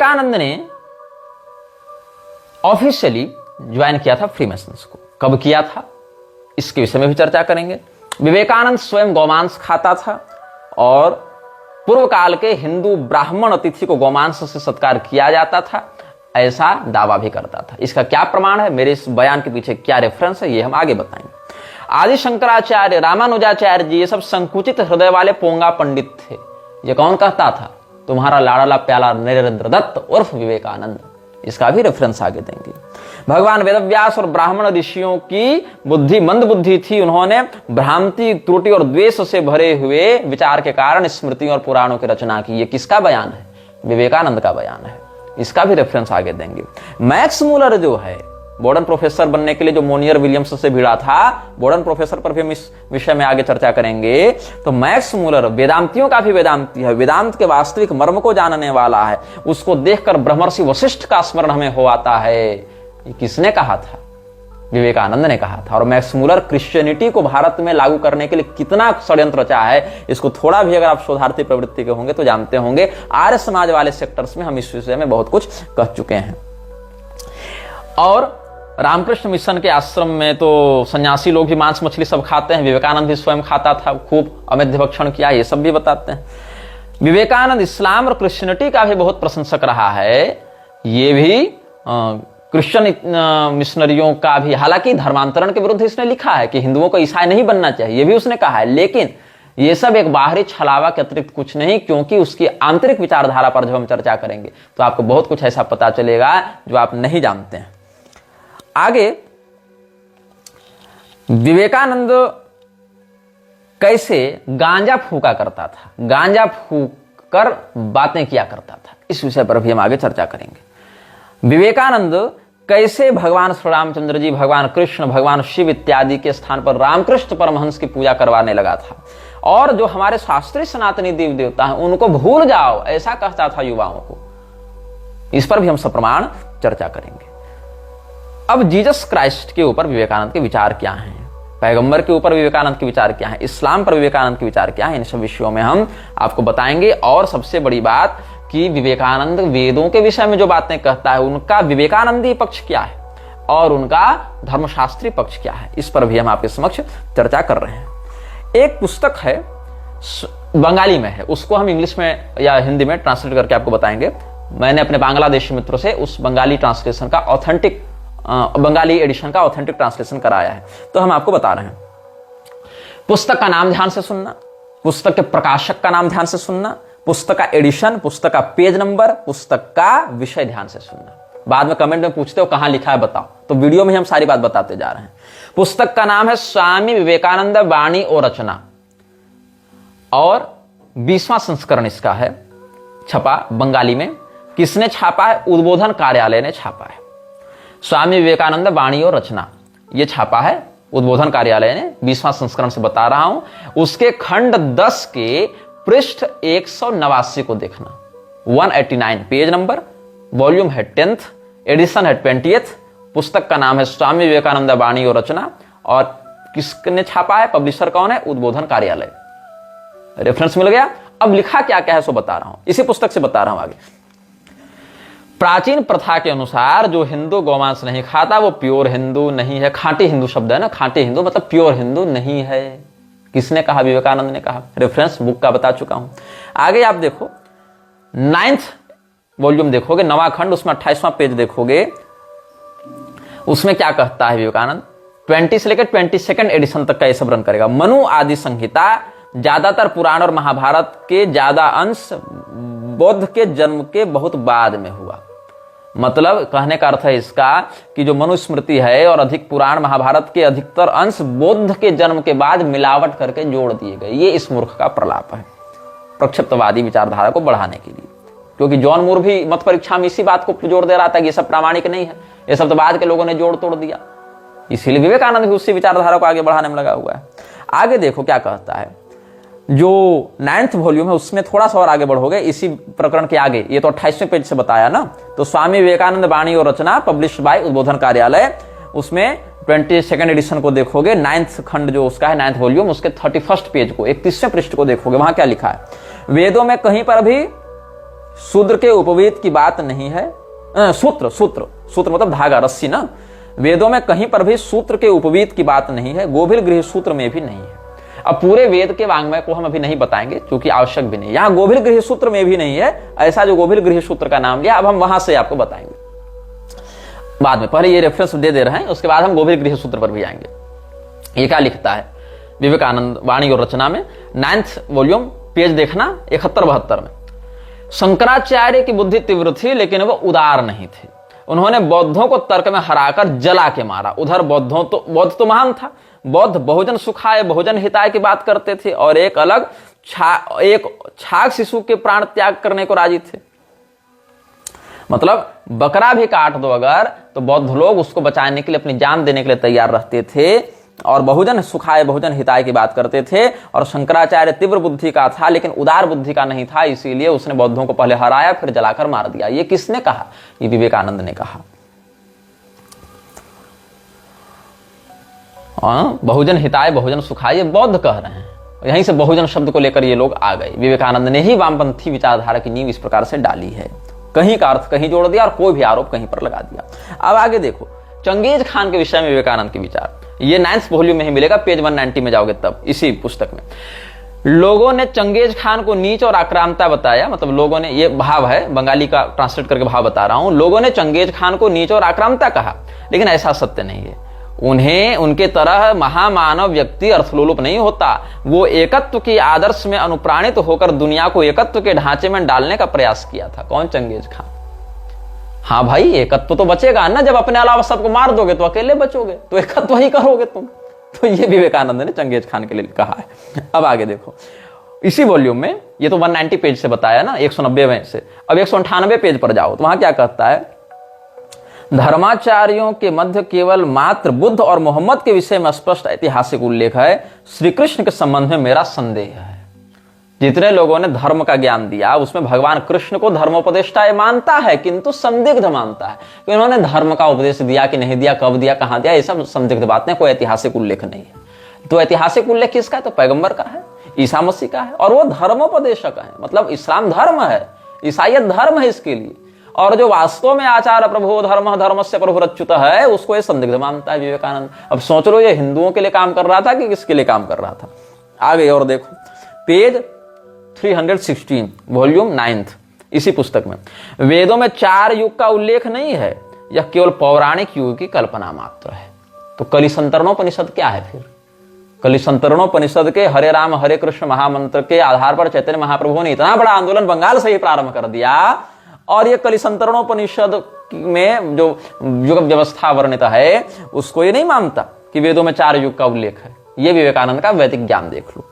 विवेकानंद ने officially join किया था फ्रीमेसन्स को। कब किया था इसके विषय में भी चर्चा करेंगे। विवेकानंद स्वयं गौमांस खाता था और पूर्व काल के हिंदू ब्राह्मण अतिथि को गौमांस से सत्कार किया जाता था, ऐसा दावा भी करता था। इसका क्या प्रमाण है, मेरे इस बयान के पीछे क्या रेफरेंस है, ये हम आगे बताएंगे। आदि शंकराचार्य, रामानुजाचार्य जी, ये सब संकुचित हृदय वाले पोंगा पंडित थे। ये कौन कहता था? तुम्हारा लाड़ला प्याला नरेंद्र दत्त उर्फ विवेकानंद। इसका भी रेफरेंस आगे देंगे। भगवान वेदव्यास और ब्राह्मण ऋषियों की बुद्धि मंद बुद्धि थी। उन्होंने भ्रांति, त्रुटि और द्वेष से भरे हुए विचार के कारण स्मृतियों और पुराणों की रचना की। ये किसका बयान है? विवेकानंद का बयान है। इसका भी रेफरेंस आगे देंगे। मैक्स मूलर जो है, मॉडर्न प्रोफेसर बनने के लिए जो मोनियर विलियम्स से भिड़ा था, मॉडर्न प्रोफेसर पर भी हम इस विषय में आगे चर्चा करेंगे। तो मैक्स मूलर वेदांतियों का भी वेदांती है, वेदांत के वास्तविक मर्म को जानने वाला है। उसको देखकर ब्रह्मर्षि वशिष्ठ का स्मरण हमें हो आता है। ये किसने कहा था? विवेकानंद ने कहा था। और मैक्स मूलर क्रिश्चियनिटी को भारत में लागू करने के लिए कितना षड्यंत्र रचा है, इसको थोड़ा भी अगर आप शोधार्थी प्रवृत्ति के होंगे तो जानते होंगे। आर्य समाज वाले सेक्टर्स में हम इस विषय में बहुत कुछ कह चुके हैं। और रामकृष्ण मिशन के आश्रम में तो सन्यासी लोग भी मांस मछली सब खाते हैं। विवेकानंद भी स्वयं खाता था, खूब अमेध्य भक्षण किया, ये सब भी बताते हैं। विवेकानंद इस्लाम और क्रिश्चियनिटी का भी बहुत प्रशंसक रहा है। ये भी क्रिश्चियन मिशनरियों का भी, हालांकि धर्मांतरण के विरुद्ध इसने लिखा है कि हिंदुओं को ईसाई नहीं बनना चाहिए, ये भी उसने कहा है। लेकिन ये सब एक बाहरी छलावा के अतिरिक्त कुछ नहीं, क्योंकि उसकी आंतरिक विचारधारा पर जब हम चर्चा करेंगे तो आपको बहुत कुछ ऐसा पता चलेगा जो आप नहीं जानते हैं। आगे विवेकानंद कैसे गांजा फूका करता था, गांजा फूक कर बातें किया करता था, इस विषय पर भी हम आगे चर्चा करेंगे। विवेकानंद कैसे भगवान श्री रामचंद्र जी, भगवान कृष्ण, भगवान शिव इत्यादि के स्थान पर रामकृष्ण परमहंस की पूजा करवाने लगा था। और जो हमारे शास्त्रीय सनातनी देवी देवता हैं उनको भूल जाओ, ऐसा कहता था युवाओं को। इस पर भी हम सप्रमाण चर्चा करेंगे। अब जीसस क्राइस्ट के ऊपर विवेकानंद के विचार क्या हैं, पैगंबर के ऊपर विवेकानंद के विचार क्या हैं, इस्लाम पर विवेकानंद के विचार क्या हैं, इन सब विषयों में हम आपको बताएंगे। और सबसे बड़ी बात कि विवेकानंद वेदों के विषय में जो बातें कहता है उनका विवेकानंदी पक्ष क्या है और उनका धर्मशास्त्री पक्ष क्या है, इस पर भी हम आपके समक्ष चर्चा कर रहे हैं। एक पुस्तक है, बंगाली में है, उसको हम इंग्लिश में या हिंदी में ट्रांसलेट करके आपको बताएंगे। मैंने अपने बांग्लादेशी मित्रों से उस बंगाली ट्रांसलेशन का ऑथेंटिक, बंगाली एडिशन का ऑथेंटिक ट्रांसलेशन कराया है, तो हम आपको बता रहे हैं। पुस्तक का नाम ध्यान से सुनना, पुस्तक के प्रकाशक का नाम ध्यान से सुनना, पुस्तक का एडिशन, पुस्तक का पेज नंबर, पुस्तक का विषय ध्यान से सुनना। बाद में कमेंट में पूछते हो कहां लिखा है बताओ, तो वीडियो में हम सारी बात बताते जा रहे हैं। पुस्तक का नाम है स्वामी विवेकानंद वाणी और रचना, और 20वां संस्करण इसका है, छपा बंगाली में। किसने छापा है? उद्बोधन कार्यालय ने छापा है। स्वामी विवेकानंद वाणी और रचना ये छापा है उद्बोधन कार्यालय ने, 20वां संस्करण से बता रहा हूं। उसके खंड 10 के पृष्ठ 189 को देखना, 189 पेज नंबर, वॉल्यूम है 10th, एडिशन है 20th। पुस्तक का नाम है स्वामी विवेकानंद वाणी और रचना, और किसने छापा है, पब्लिशर कौन है? उद्बोधन कार्यालय। रेफरेंस मिल गया। अब लिखा क्या क्या है सो बता रहा हूं, इसी पुस्तक से बता रहा हूं आगे। प्राचीन प्रथा के अनुसार जो हिंदू गौमांस नहीं खाता वो प्योर हिंदू नहीं है। खांटी हिंदू शब्द है ना, खांटी हिंदू मतलब प्योर हिंदू नहीं है। किसने कहा? विवेकानंद ने कहा। रेफरेंस बुक का बता चुका हूं। आगे आप देखो 9th वॉल्यूम देखोगे, 9वां खंड, उसमें 28वां पेज देखोगे, उसमें क्या कहता है विवेकानंद? 20 से लेकर 22nd एडिशन तक का ये सब रन करेगा। मनु आदि संहिता, ज्यादातर पुराण और महाभारत के ज्यादा अंश बौद्ध के जन्म के बहुत बाद में हुआ। मतलब कहने का अर्थ है इसका कि जो मनुस्मृति है और अधिक पुराण महाभारत के अधिकतर अंश बौद्ध के जन्म के बाद मिलावट करके जोड़ दिए गए। ये इस मूर्ख का प्रलाप है प्रक्षिप्तवादी विचारधारा को बढ़ाने के लिए, क्योंकि जॉन मूर भी मत परीक्षा में इसी बात को जोड़ दे रहा था कि ये सब प्रामाणिक नहीं है, ये सब तो बाद के लोगों ने जोड़ तोड़ दिया। इसीलिए विवेकानंद भी उसी विचारधारा को आगे बढ़ाने में लगा हुआ है। आगे देखो क्या कहता है, जो 9th वॉल्यूम है उसमें थोड़ा सा और आगे बढ़ोगे, इसी प्रकरण के आगे, ये तो 28वें पेज से बताया ना, तो स्वामी विवेकानंद वाणी और रचना पब्लिश बाय उद्बोधन कार्यालय, उसमें 22nd एडिशन को देखोगे, 9th खंड जो उसका है 9th वॉल्यूम, उसके 31st पेज को, 31वें पृष्ठ को देखोगे, वहां क्या लिखा है? वेदों में कहीं पर भी शूद्र के उपवीत की बात नहीं है। सूत्र सूत्र सूत्र मतलब धागा, रस्सी ना। वेदों में कहीं पर भी सूत्र के उपवीत की बात नहीं है, गोभिल गृह सूत्र में भी नहीं है। अब पूरे वेद के वांग्मय को हम अभी नहीं बताएंगे क्योंकि आवश्यक भी नहीं। यहां गोभिल गृह सूत्र में भी नहीं है ऐसा जो गोभिल गृह सूत्र का नाम लिया, अब हम वहां से आपको बताएंगे बाद में। पहले ये रेफरेंस दे रहे हैं, उसके बाद हम गोभिल गृह सूत्र पर भी आएंगे। ये क्या लिखता है विवेकानंद वाणी और रचना में, 9th वॉल्यूम, पेज देखना 71-72 में। शंकराचार्य की बुद्धि तीव्र थी लेकिन वह उदार नहीं थी। उन्होंने बौद्धों को तर्क में हराकर जला के मारा। उधर बौद्ध तो महान था। बौद्ध बहुजन सुखाय बहुजन हिताय की बात करते थे और एक छाग शिशु के प्राण त्याग करने को राजी थे। मतलब बकरा भी काट दो अगर, तो बौद्ध लोग उसको बचाने के लिए अपनी जान देने के लिए तैयार रहते थे और बहुजन सुखाय बहुजन हिताय की बात करते थे। और शंकराचार्य तीव्र बुद्धि का था लेकिन उदार बुद्धि का नहीं था, इसीलिए उसने बौद्धों को पहले हराया फिर जलाकर मार दिया। ये किसने कहा? ये विवेकानंद ने कहा। बहुजन हिताय बहुजन सुखाय ये बौद्ध कह रहे हैं, यहीं से बहुजन शब्द को लेकर ये लोग आ गए। विवेकानंद ने ही वामपंथी विचारधारा की नींव इस प्रकार से डाली है। कहीं का अर्थ कहीं जोड़ दिया और कोई भी आरोप कहीं पर लगा दिया। अब आगे देखो चंगेज खान के विषय में विवेकानंद के विचार, ये 9th वॉल्यूम में ही मिलेगा, पेज 190 में जाओगे तब इसी पुस्तक में। लोगों ने चंगेज खान को नीच और आक्रामकता बताया। मतलब लोगों ने, ये भाव है, बंगाली का ट्रांसलेट करके भाव बता रहा हूं। लोगों ने चंगेज खान को नीच और आक्रामकता कहा, लेकिन ऐसा सत्य नहीं है। उन्हें उनके तरह महामानव व्यक्ति अर्थलोलुप नहीं होता। वो एकत्व की आदर्श में अनुप्राणित होकर दुनिया को एकत्व के ढांचे में डालने का प्रयास किया था। कौन? Genghis Khan. हाँ भाई, एकत्व तो बचेगा ना, जब अपने अलावा सबको मार दोगे तो अकेले बचोगे, तो एकत्व ही करोगे तुम। तो ये विवेकानंद ने चंगेज खान के लिए कहा है। अब आगे देखो इसी वॉल्यूम में, ये तो 190 पेज से बताया ना, 190 में से। अब 198 पेज पर जाओ तो वहां क्या कहता है? धर्माचार्यों के मध्य केवल मात्र बुद्ध और मोहम्मद के विषय में स्पष्ट ऐतिहासिक उल्लेख है। श्री कृष्ण के संबंध में मेरा संदेह है। जितने लोगों ने धर्म का ज्ञान दिया उसमें भगवान कृष्ण को धर्मोपदेष्टा मानता है, किंतु संदिग्ध मानता है कि उन्होंने धर्म का उपदेश दिया कि नहीं दिया, कब दिया, कहां दिया, ये सब संदिग्ध बातें, कोई ऐतिहासिक उल्लेख नहीं है। तो ऐतिहासिक उल्लेख किसका है? तो पैगंबर का है, ईसा मसीह का है, और वो धर्मोपदेशक है। मतलब इस्लाम धर्म है, ईसाइयत धर्म है इसके लिए। और जो वास्तव में आचार्य प्रभु धर्म धर्मस्य प्रभुरच्युत है उसको ये संदिग्ध मानता है विवेकानंद। अब सोच लो ये हिंदुओं के लिए काम कर रहा था कि किसके लिए काम कर रहा था? आगे और देखो पेज 316 वॉल्यूम 9th इसी पुस्तक में। वेदों में 4 युग का उल्लेख नहीं है, यह केवल पौराणिक युग की कल्पना मात्र है। तो कलिसंतरणोपनिषद क्या है फिर? कलिसंतरणोपनिषद के हरे राम हरे कृष्ण महामंत्र के आधार पर चैतन्य महाप्रभु ने इतना बड़ा आंदोलन बंगाल से ही प्रारंभ कर दिया, और ये कलिसंतरणोपनिषद में जो युग व्यवस्था वर्णित है उसको ये नहीं मानता कि वेदों में 4 युग का उल्लेख है। ये विवेकानंद का वैदिक ज्ञान देख लो।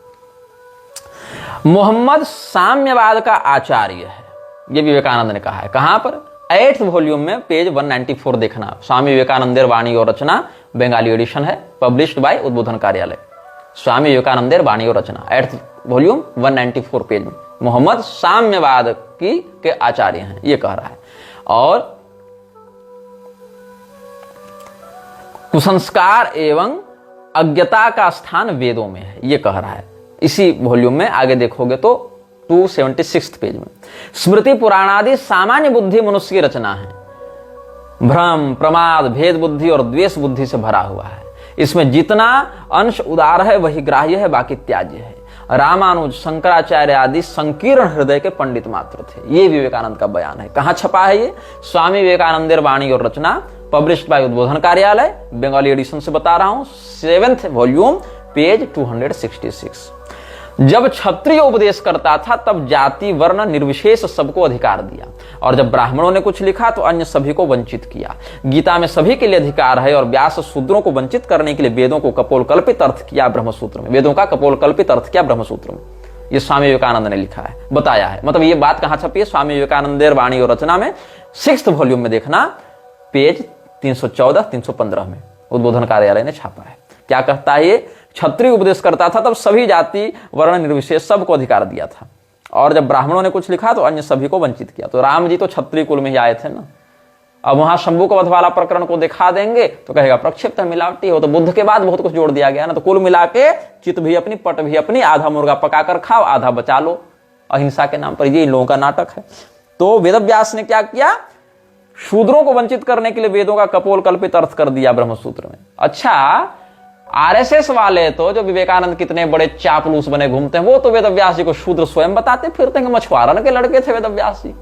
मोहम्मद साम्यवाद का आचार्य है, ये विवेकानंद ने कहा है। कहां पर? 8th वॉल्यूम में पेज 194 देखना। स्वामी विवेकानंदेर वाणी और रचना, बंगाली एडिशन है, पब्लिश्ड बाय उद्बोधन कार्यालय। स्वामी विवेकानंदेर वाणी और रचना 8th वॉल्यूम 194 पेज में मोहम्मद साम्यवाद के आचार्य हैं, ये कह रहा है। और कुसंस्कार एवं अज्ञता का स्थान वेदों में है, ये कह रहा है। इसी वॉल्यूम में आगे देखोगे तो 276 पेज में स्मृति पुराण आदि सामान्य बुद्धि मनुष्य की रचना है। भ्रम प्रमाद भेद बुद्धि और द्वेष बुद्धि से भरा हुआ है। इसमें जितना अंश उदार है वही ग्राह्य है, बाकी त्याज्य है। रामानुज शंकराचार्य आदि संकीर्ण हृदय के पंडित मात्र थे। ये विवेकानंद का बयान है। कहां छपा है ये? स्वामी विवेकानंदेर वाणी और रचना, पब्लिश्ड बाय उद्बोधन कार्यालय, बंगाली एडिशन से बता रहा हूं, 7th वॉल्यूम पेज 266। जब क्षत्रिय उपदेश करता था तब जाति वर्ण निर्विशेष सबको अधिकार दिया, और जब ब्राह्मणों ने कुछ लिखा तो अन्य सभी को वंचित किया। गीता में सभी के लिए अधिकार है, और व्यास शूद्रों को वंचित करने के लिए वेदों को कपोलकल्पित अर्थ किया ब्रह्मसूत्र में। वेदों का कपोलकल्पित अर्थ किया ब्रह्मसूत्र में। ये स्वामी विवेकानंद ने लिखा है, बताया है। मतलब ये बात कहां छपी है? स्वामी विवेकानंदेर वाणी और रचना में 6th वॉल्यूम में देखना, पेज 314-315 में उद्बोधन कार्यालय ने छापा है। क्या कहता है ये? क्षत्रिय उपदेश करता था तब सभी जाति वर्ण निर्विशेष सबको अधिकार दिया था, और जब ब्राह्मणों ने कुछ लिखा तो अन्य सभी को वंचित किया। तो राम जी तो क्षत्रिय कुल में ही आए थे ना। अब वहां शंभू को वध वाला प्रकरण को दिखा देंगे तो कहेगा प्रक्षिप्त है, मिलावटी हो। तो बुद्ध के बाद बहुत कुछ जोड़ दिया गया ना। तो कुल मिला के चित भी अपनी पट भी अपनी, आधा मुर्गा पकाकर खाओ आधा बचा लो, अहिंसा के नाम पर। ये इन लोगों का नाटक है। तो वेदव्यास ने क्या किया, शूद्रों को वंचित करने के लिए वेदों का कपोल कल्पित अर्थ कर दिया ब्रह्मसूत्र में। अच्छा, आरएसएस वाले तो जो विवेकानंद कितने बड़े चापलूस बने घूमते हैं, वो तो वेदव्यास जी को शूद्र स्वयं बताते फिरते हैं, मछुआरन के लड़के थे वेदव्यास जी।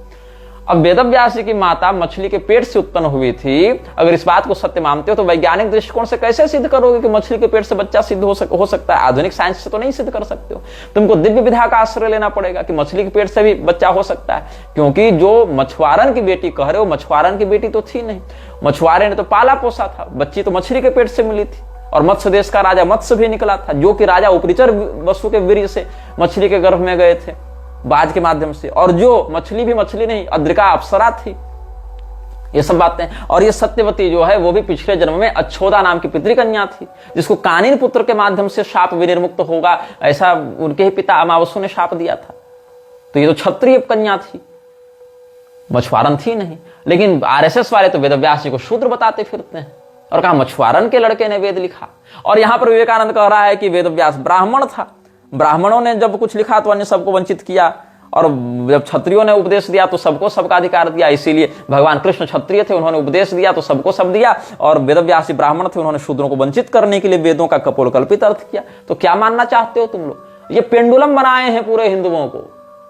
अब वेदव्यास जी की माता मछली के पेट से उत्पन्न हुई थी, अगर इस बात को सत्य मानते हो तो वैज्ञानिक दृष्टिकोण से कैसे सिद्ध करोगे कि मछली के पेट से बच्चा सिद्ध हो सकता है? आधुनिक साइंस से तो नहीं सिद्ध कर सकते हो, तुमको दिव्य विधा का आश्रय लेना पड़ेगा कि मछली के पेट से भी बच्चा हो सकता है, क्योंकि जो मछुआरन की बेटी कह रहे हो, मछुआरन की बेटी तो थी नहीं, मछुआरे ने तो पाला पोसा था, बच्ची तो मछली के पेट से मिली थी। और मत्स्य देश का राजा मत्स्य भी निकला था, जो कि राजा उपरिचर वसु के वीर्य से मछली के गर्भ में गए थे बाज के माध्यम से, और जो मछली भी मछली नहीं, अद्रिका अप्सरा थी। ये सब बातें, और ये सत्यवती जो है वो भी पिछले जन्म में अच्छोदा नाम की पितृकन्या थी, जिसको कानिन पुत्र के माध्यम से शाप विनिर्मुक्त होगा ऐसा उनके ही पिता अमावसु ने शाप दिया था। तो ये तो क्षत्रिय कन्या थी, मछुआरन थी नहीं। लेकिन आरएसएस वाले तो वेदव्यास जी को शूद्र बताते फिरते हैं और कहा मछुआरन के लड़के ने वेद लिखा। और यहां पर विवेकानंद कह रहा है कि वेदव्यास ब्राह्मण था, ब्राह्मणों ने जब कुछ लिखा तो अन्य सबको वंचित किया, और जब क्षत्रियों ने उपदेश दिया तो सबको सबका अधिकार दिया। इसीलिए भगवान कृष्ण क्षत्रिय थे, उन्होंने उपदेश दिया तो सबको सब दिया, और वेदव्यास जी ब्राह्मण थे, उन्होंने शूद्रों को वंचित करने के लिए वेदों का कपोल कल्पित अर्थ किया। तो क्या मानना चाहते हो तुम लोग? ये पेंडुलम बनाए हैं पूरे हिंदुओं को,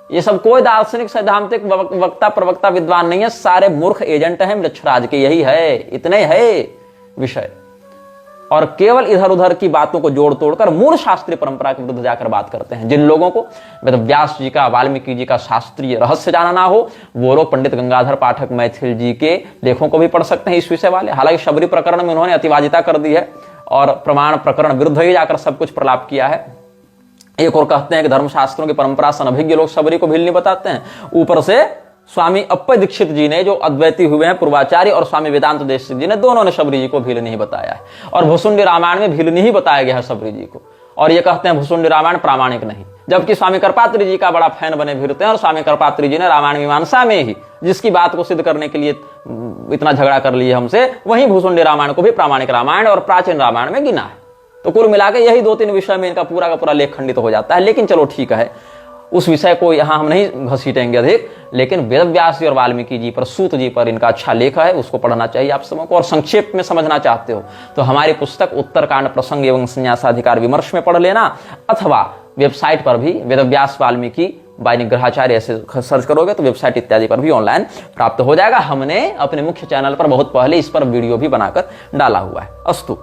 ये सब कोई दार्शनिक सैद्धांतिक वक्ता प्रवक्ता विद्वान नहीं है, सारे मूर्ख एजेंट हैं मृक्षराज के। यही है, इतने है विषय, और केवल इधर उधर की बातों को जोड़ तोड़कर मूल शास्त्रीय परंपरा के विरुद्ध जाकर बात करते हैं। जिन लोगों को वेदव्यास जी का, वाल्मीकि जी का शास्त्रीय रहस्य जाना ना हो, वो लोग पंडित गंगाधर पाठक मैथिल जी के लेखों को भी पढ़ सकते हैं इस विषय वाले। हालांकि शबरी प्रकरण में उन्होंने अतिवादिता कर दी है और प्रमाण प्रकरण विरुद्ध ही जाकर सब कुछ प्रलाप किया है। एक और कहते हैं कि धर्मशास्त्रों की परंपरा से अनभिज्ञ लोग शबरी को भील नहीं बताते हैं। ऊपर से स्वामी अप्पय दीक्षित जी ने, जो अद्वैती हुए हैं पूर्वाचार्य, और स्वामी वेदांत देशिक जी ने, दोनों ने शबरी जी को भील नहीं बताया है। और भुसुंडी रामायण में भील नहीं बताया गया है शबरी जी को, और ये कहते हैं भुसुंडी रामायण प्रामाणिक नहीं, जबकि स्वामी करपात्री जी का बड़ा फैन बने फिरते हैं। और स्वामी करपात्री जी ने रामायण मीमांसा में ही जिसकी बात को सिद्ध करने के लिए इतना झगड़ा कर लिया हमसे, वहीं भुसुंडी रामायण को भी प्रामाणिक रामायण और प्राचीन रामायण में गिना है। तो कुल मिलाकर यही 2-3 विषय में इनका पूरा का पूरा लेख खंडित हो जाता है। लेकिन चलो ठीक है, उस विषय को यहां हम नहीं घसीटेंगे अधिक। लेकिन वेदव्यास जी और वाल्मीकि जी पर, सूत जी पर इनका अच्छा लेख है, उसको पढ़ना चाहिए आप सबको। और संक्षेप में समझना चाहते हो तो हमारी पुस्तक उत्तरकांड प्रसंग एवं संन्यासाधिकार विमर्श में पढ़ लेना, अथवा वेबसाइट पर भी वेदव्यास वाल्मीकि बाय निग्रहाचार्य ऐसे सर्च करोगे तो वेबसाइट इत्यादि पर भी ऑनलाइन प्राप्त हो जाएगा। हमने अपने मुख्य चैनल पर बहुत पहले इस पर वीडियो भी बनाकर डाला हुआ है। अस्तु,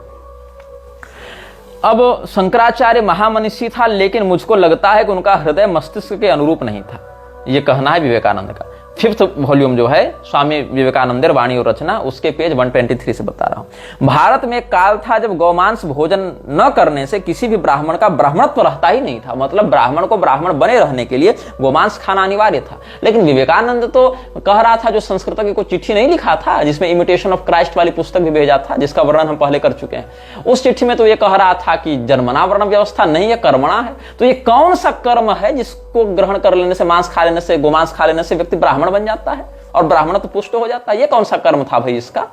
अब शंकराचार्य महामनीषी था, लेकिन मुझको लगता है कि उनका हृदय मस्तिष्क के अनुरूप नहीं था, यह कहना है विवेकानंद का। 5th वॉल्यूम जो है स्वामी विवेकानंद वाणी और रचना, उसके पेज 123 से बता रहा हूं। भारत में एक काल था जब गौमांस भोजन न करने से किसी भी ब्राह्मण का ब्राह्मणत्व रहता ही नहीं था। मतलब ब्राह्मण को ब्राह्मण बने रहने के लिए गोमांस खाना अनिवार्य था। लेकिन विवेकानंद तो कह रहा था, जो संस्कृत की कोई चिट्ठी नहीं लिखा था जिसमें इमिटेशन ऑफ क्राइस्ट वाली पुस्तक भी भेजा था, जिसका वर्णन हम पहले कर चुके हैं, उस चिट्ठी में तो ये कह रहा था कि जन्मना वर्ण व्यवस्था नहीं है, कर्मणा है। तो ये कौन सा कर्म है जिसको ग्रहण कर लेने से, मांस खा लेने से, गोमांस खा लेने से व्यक्ति ब्राह्मण बन जाता है और ब्राह्मण तो पुष्ट हो जाता है? ये कौन सा कर्म था भाई इसका?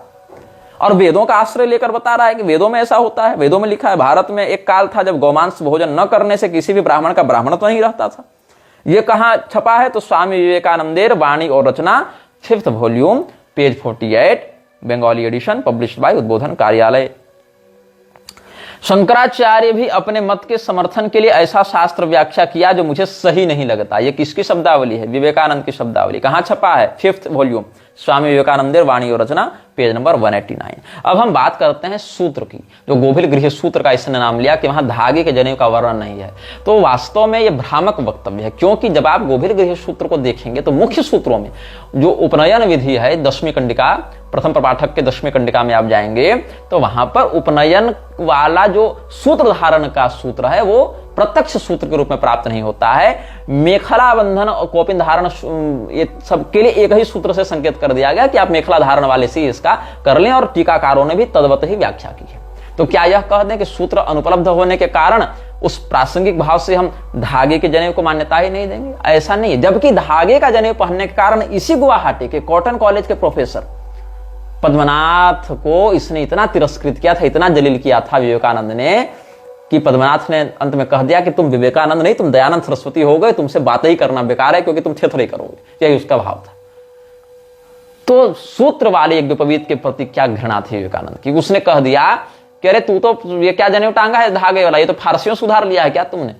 और वेदों का आश्रय लेकर बता रहा है कि वेदों में ऐसा होता है। वेदों में लिखा है, भारत में एक काल था जब गौमांस भोजन न करने से किसी भी ब्राह्मण का ब्राह्मण तो नहीं रहता था। ये कहां छपा है? तो स्वामी विवेकानंदेर वाणी और रचना, 5th volume, page 48, Bengali edition, published by Udbodhan Karyalaya. Shankaracharya भी अपने मत के समर्थन के लिए ऐसा शास्त्र व्याख्या किया जो मुझे सही नहीं लगता। ये किसकी शब्दावली है? विवेकानंद की शब्दावली। कहां छपा है? 5th वॉल्यूम, स्वामी विवेकानंद वाणी और रचना, पेज नंबर 189। अब हम बात करते हैं सूत्र की, जो गोभिल गृह सूत्र का इसने नाम लिया कि वहां धागे के जनेऊ का वर्णन नहीं है। तो वास्तव में यह भ्रामक वक्तव्य है, क्योंकि जब आप गोभिल गृह सूत्र को देखेंगे तो मुख्य सूत्रों में जो उपनयन विधि है, 10वीं कंडिका, प्रथम प्रपाठक के 10वीं कंडिका में आप जाएंगे तो वहां पर उपनयन वाला जो सूत्र धारण का सूत्र है वो प्रत्यक्ष सूत्र के रूप में प्राप्त नहीं होता है। मेखला बंधन और कौपिन धारण, ये सब के लिए एक ही सूत्र से संकेत कर दिया गया कि आप मेखला धारण वाले से इसका कर लें, और टीकाकारों ने भी तद्वत ही व्याख्या की है। तो क्या यह कह दें कि सूत्र अनुपलब्ध होने के कारण उस प्रासंगिक भाव से हम धागे के जनेऊ को मान्यता ही नहीं देंगे? ऐसा नहीं है। जबकि धागे का जनेऊ पहनने के कारण इसी गुवाहाटी के कॉटन कॉलेज के प्रोफेसर पद्मनाथ को इसने इतना तिरस्कृत किया था, इतना जलील किया था विवेकानंद ने, कि पद्मनाथ ने अंत में कह दिया कि तुम विवेकानंद नहीं, तुम दयानंद सरस्वती हो गए, तुमसे बातें ही करना बेकार है, क्योंकि तुम थेथरे करोगे। यही उसका भाव था। तो सूत्र वाले यज्ञोपवीत के प्रति क्या घृणा थी विवेकानंद की, उसने कह दिया कि अरे तू तो ये क्या जनेऊ टांगा है धागे वाला, ये तो फारसियों सुधार लिया है क्या तुमने।